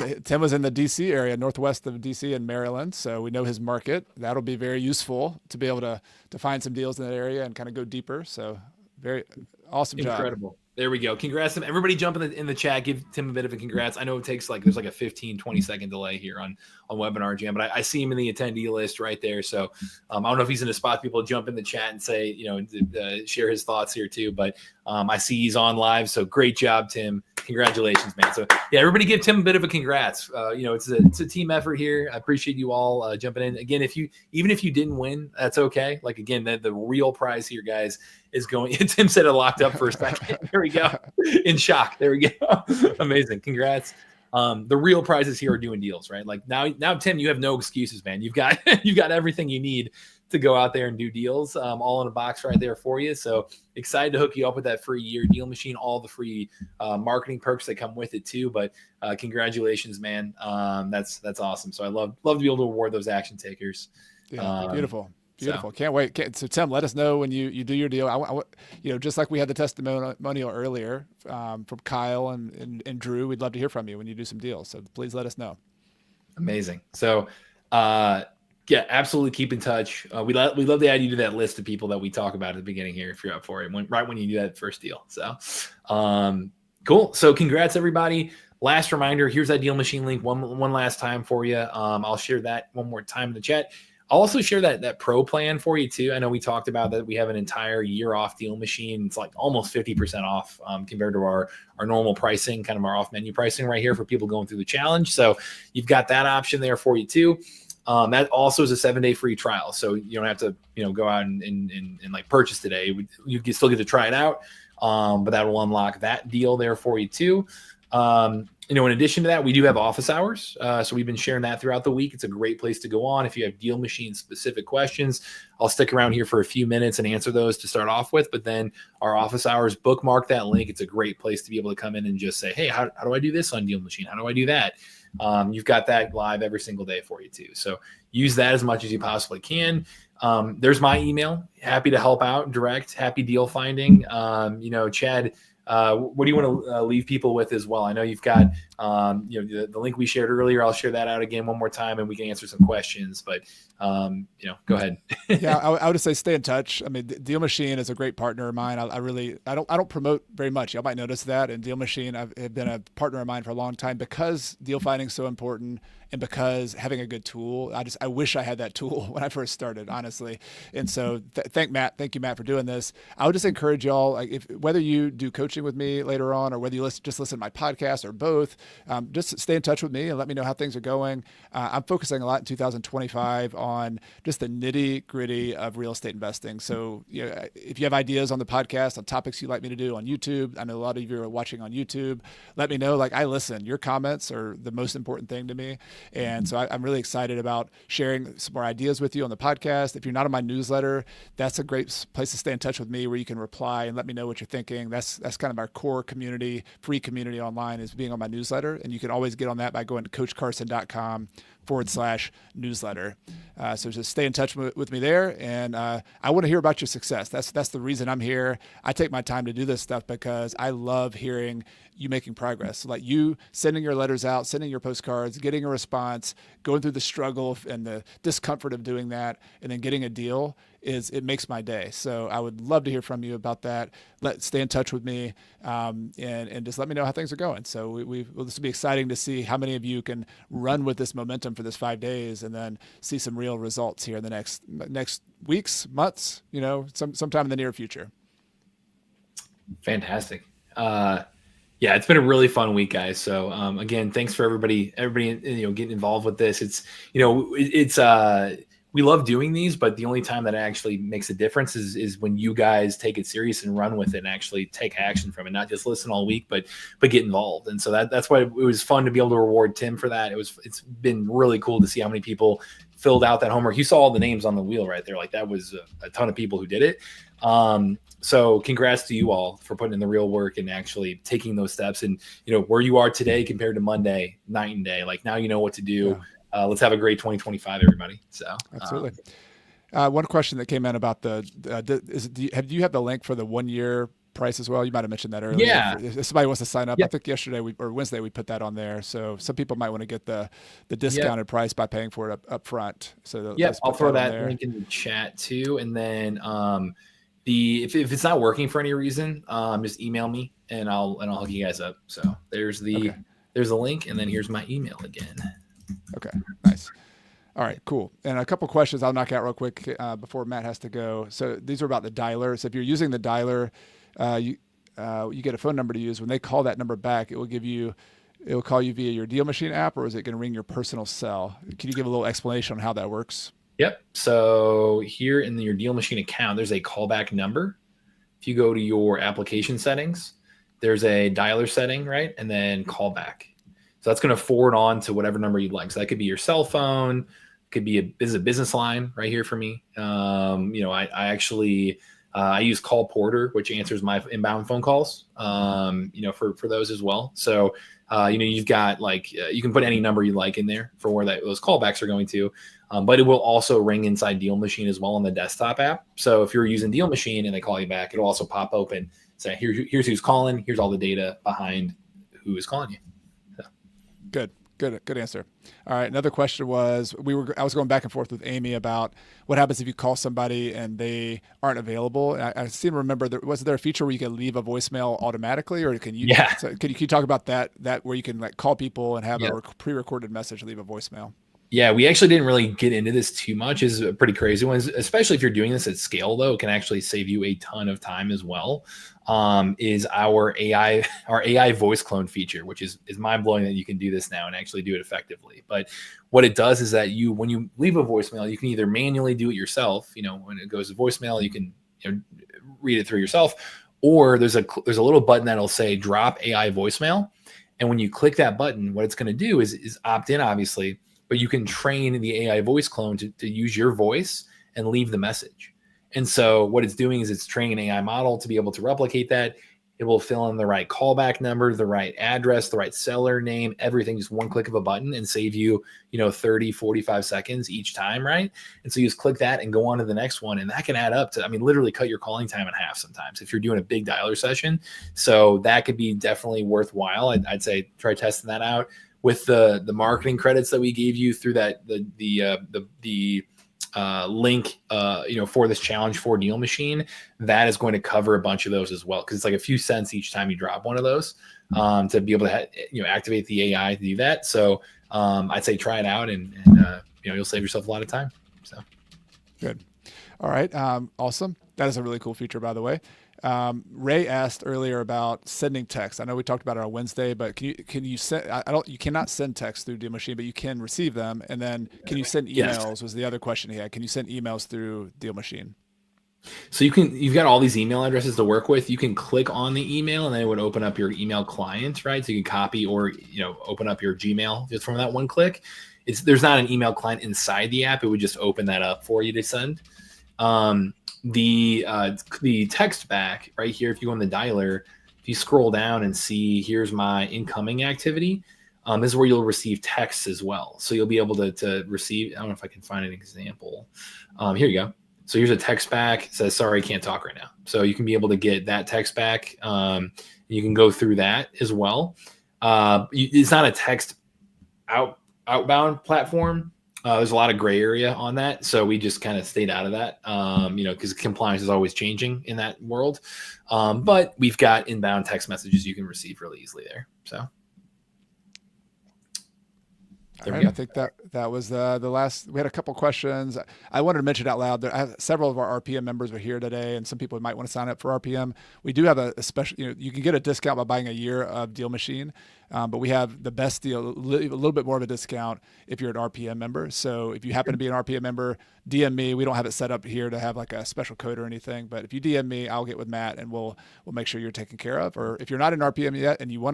the DC area, northwest of DC in Maryland. So we know his market. That'll be very useful to be able to find some deals in that area and kind of go deeper. So very awesome job. Incredible. There we go. Congrats to him. Everybody jump in the chat. Give Tim a bit of a congrats. I know it takes there's a 15, 20 second delay here on Webinar Jam, but I see him in the attendee list right there. So I don't know if he's in a spot people jump in the chat and say, share his thoughts here too. But I see he's on live. So great job, Tim. Congratulations, man. So yeah, everybody give Tim a bit of a congrats. It's a team effort here. I appreciate you all jumping in. Again, even if you didn't win, that's okay. Like again, the real prize here, guys, is going. Tim said it locked up for a second. There we go. In shock. There we go. Amazing. Congrats. The real prizes here are doing deals, right? Like now, Tim, you have no excuses, man. You've got everything you need to go out there and do deals, all in a box right there for you. So excited to hook you up with that free year Deal Machine, all the free marketing perks that come with it too. But congratulations, man. That's awesome. So I love to be able to reward those action takers. Yeah, beautiful. So. Can't wait. So Tim, let us know when you do your deal. Just like we had the testimonial earlier from Kyle and Drew, we'd love to hear from you when you do some deals. So please let us know. Amazing. So, yeah, absolutely keep in touch. We love to add you to that list of people that we talk about at the beginning here if you're up for it, right when you do that first deal. So, cool. So congrats, everybody. Last reminder, here's that Deal Machine link one last time for you. I'll share that one more time in the chat. I'll also share that pro plan for you too. I know we talked about that. We have an entire year off Deal Machine. It's like almost 50% off compared to our normal pricing, kind of our off menu pricing right here for people going through the challenge. So you've got that option there for you too. That also is a 7-day free trial. So you don't have to, go out and like purchase today. You can still get to try it out. But that will unlock that deal there for you too. In addition to that, we do have office hours. So we've been sharing that throughout the week. It's a great place to go on. If you have Deal Machine specific questions, I'll stick around here for a few minutes and answer those to start off with. But then our office hours, bookmark that link. It's a great place to be able to come in and just say, hey, how do I do this on Deal Machine? How do I do that? You've got that live every single day for you too. So use that as much as you possibly can. There's my email. Happy to help out direct. Happy deal finding. Chad, what do you want to leave people with as well? I know you've got, the link we shared earlier. I'll share that out again one more time and we can answer some questions, but, go ahead. Yeah, I would just say stay in touch. I mean, Deal Machine is a great partner of mine. I don't promote very much. Y'all might notice that. And Deal Machine, I've been a partner of mine for a long time because deal finding is so important. And because having a good tool, I wish I had that tool when I first started, honestly. And so thank you, Matt, for doing this. I would just encourage y'all, like whether you do coaching with me later on or whether you just listen to my podcast or both, just stay in touch with me and let me know how things are going. I'm focusing a lot in 2025 on just the nitty gritty of real estate investing. So if you have ideas on the podcast, on topics you'd like me to do on YouTube, I know a lot of you are watching on YouTube, let me know. Like I listen, your comments are the most important thing to me. And so I'm really excited about sharing some more ideas with you on the podcast. If you're not on my newsletter, that's a great place to stay in touch with me where you can reply and let me know what you're thinking. That's kind kind of our core community, free community online, is being on my newsletter. And you can always get on that by going to coachcarson.com/newsletter. So just stay in touch with me there. And I want to hear about your success. That's the reason I'm here. I take my time to do this stuff because I love hearing you making progress. So like you sending your letters out, sending your postcards, getting a response, going through the struggle and the discomfort of doing that, and then getting a deal, it makes my day. So I would love to hear from you about that. Stay in touch with me, and just let me know how things are going. So this will be exciting to see how many of you can run with this momentum for this 5 days, and then see some real results here in the next weeks, months, sometime in the near future. Fantastic. Yeah, it's been a really fun week, guys. So again, thanks for everybody getting involved with this. It's we love doing these, but the only time that it actually makes a difference is when you guys take it serious and run with it and actually take action from it, not just listen all week, but get involved. And so that's why it was fun to be able to reward Tim for that. It's been really cool to see how many people filled out that homework. You saw all the names on the wheel right there. Like that was a ton of people who did it. So congrats to you all for putting in the real work and actually taking those steps. And where you are today compared to Monday, night and day. Like now you know what to do. Yeah. Let's have a great 2025, everybody. So absolutely. One question that came in about do you have the link for the 1 year price as well? You might have mentioned that earlier. Yeah. If somebody wants to sign up, yep. I think yesterday or Wednesday we put that on there. So some people might want to get the discounted yep. price by paying for it up front. So yeah, I'll throw that link in the chat too. And then if it's not working for any reason, just email me and I'll hook you guys up. So there's the link, and then here's my email again. Okay, nice. All right, cool. And a couple questions I'll knock out real quick before Matt has to go. So these are about the dialer. So if you're using the dialer, you get a phone number to use. When they call that number back, it will call you via your DealMachine app, or is it going to ring your personal cell? Can you give a little explanation on how that works? Yep. So here in your DealMachine account, there's a callback number. If you go to your application settings, there's a dialer setting, right? And then callback. So that's going to forward on to whatever number you'd like. So that could be your cell phone, could be a business line right here for me. I use Call Porter, which answers my inbound phone calls, for those as well. So, you've got you can put any number you like in there for where those callbacks are going to, but it will also ring inside DealMachine as well on the desktop app. So if you're using DealMachine and they call you back, it'll also pop open, say, here's who's calling, here's all the data behind who is calling you. So. Good answer. All right. Another question was, I was going back and forth with Amy about what happens if you call somebody and they aren't available. And I seem to remember was there a feature where you can leave a voicemail automatically, or can you? Yeah. So can you talk about that where you can call people and have a pre-recorded message, leave a voicemail? Yeah, we actually didn't really get into this too much. It's a pretty crazy one, especially if you're doing this at scale, though. It can actually save you a ton of time as well. Is our AI voice clone feature, which is mind-blowing that you can do this now and actually do it effectively. But what it does is that when you leave a voicemail, you can either manually do it yourself. When it goes to voicemail, you can read it through yourself, or there's a little button that'll say drop AI voicemail. And when you click that button, what it's going to do is opt in, obviously, but you can train the AI voice clone to use your voice and leave the message. And so what it's doing is it's training an AI model to be able to replicate that. It will fill in the right callback number, the right address, the right seller name, everything, just one click of a button, and save you, 30, 45 seconds each time, right? And so you just click that and go on to the next one. And that can add up to, literally cut your calling time in half sometimes if you're doing a big dialer session. So that could be definitely worthwhile. I'd say try testing that out. With the marketing credits that we gave you through that the link for this challenge for DealMachine, that is going to cover a bunch of those as well, because it's like a few cents each time you drop one of those to be able to activate the AI to do that. So I'd say try it out and you'll save yourself a lot of time. So good. All right, awesome. That is a really cool feature, by the way. Ray asked earlier about sending text. I know we talked about it on Wednesday, but can you send? You cannot send text through DealMachine, but you can receive them. And then can you send emails? Yes. Was the other question he had. Can you send emails through DealMachine? So you've got all these email addresses to work with. You can click on the email and then it would open up your email client, right? So you can copy or open up your Gmail just from that one click. There's not an email client inside the app. It would just open that up for you to send. The text back right here, if you go on the dialer, if if you scroll down and see, here's my incoming activity, this is where you'll receive texts as well. So you'll be able to receive, I don't know if I can find an example. Here you go. So here's a text back. It says, sorry, can't talk right now. So you can be able to get that text back. You can go through that as well. It's not a text outbound platform. There's a lot of gray area on that. So we just kind of stayed out of that, because compliance is always changing in that world. But we've got inbound text messages you can receive really easily there. So. All right, I think that was the last. We had a couple questions. I wanted to mention out loud that I have several of our RPM members are here today, and some people might want to sign up for RPM. We do have a special. You can get a discount by buying a year of DealMachine, but we have the best deal, a little bit more of a discount if you're an RPM member. So if you happen to be an RPM member, DM me. We don't have it set up here to have like a special code or anything, but if you DM me, I'll get with Matt and we'll make sure you're taken care of. Or if you're not in RPM yet and you're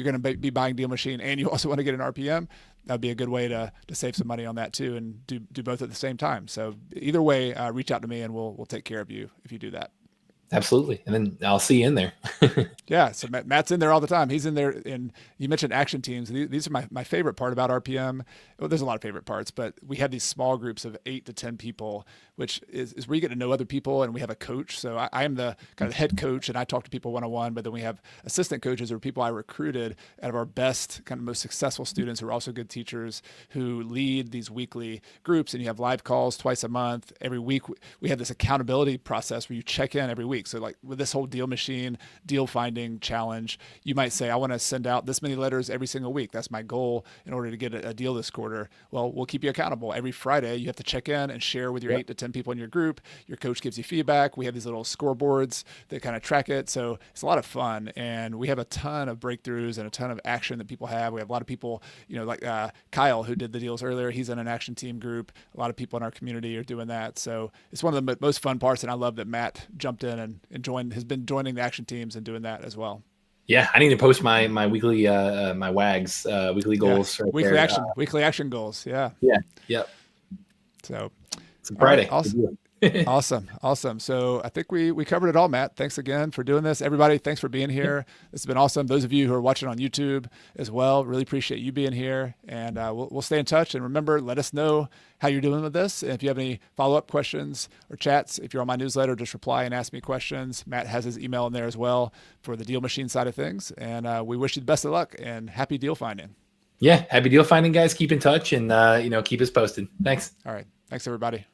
going to be buying DealMachine and you also want to get an RPM, that'd be a good way to save some money on that too and do both at the same time. So either way, reach out to me and we'll take care of you if you do that. Absolutely. And then I'll see you in there. Yeah. So Matt's in there all the time. He's in there. And you mentioned action teams. These are my favorite part about RPM. Well, there's a lot of favorite parts, but we have these small groups of 8 to 10 people, which is where you get to know other people. And we have a coach. So I am the kind of head coach and I talk to people one-on-one, but then we have assistant coaches or people I recruited out of our best, kind of most successful students who are also good teachers who lead these weekly groups. And you have live calls twice a month. Every week we have this accountability process where you check in every week. So like with this whole DealMachine, deal finding challenge, you might say, I want to send out this many letters every single week. That's my goal in order to get a deal this quarter. Well, we'll keep you accountable. Every Friday, you have to check in and share with your 8 to 10 people in your group. Your coach gives you feedback. We have these little scoreboards that kind of track it. So it's a lot of fun. And we have a ton of breakthroughs and a ton of action that people have. We have a lot of people, like Kyle, who did the deals earlier. He's in an action team group. A lot of people in our community are doing that. So it's one of the most fun parts. And I love that Matt jumped in and has been joining the action teams and doing that as well. Yeah, I need to post my weekly my WAGs weekly goals. Yeah. Right weekly action goals. Yeah. Yeah. Yep. So it's a Friday. Right, awesome. So I think we covered it all, Matt. Thanks again for doing this. Everybody, thanks for being here. This has been awesome. Those of you who are watching on YouTube as well, really appreciate you being here. And we'll stay in touch. And remember, let us know how you're doing with this. And if you have any follow-up questions or chats, if you're on my newsletter, just reply and ask me questions. Matt has his email in there as well for the DealMachine side of things. And we wish you the best of luck and happy deal finding. Yeah, happy deal finding, guys. Keep in touch and keep us posted. Thanks. All right. Thanks, everybody.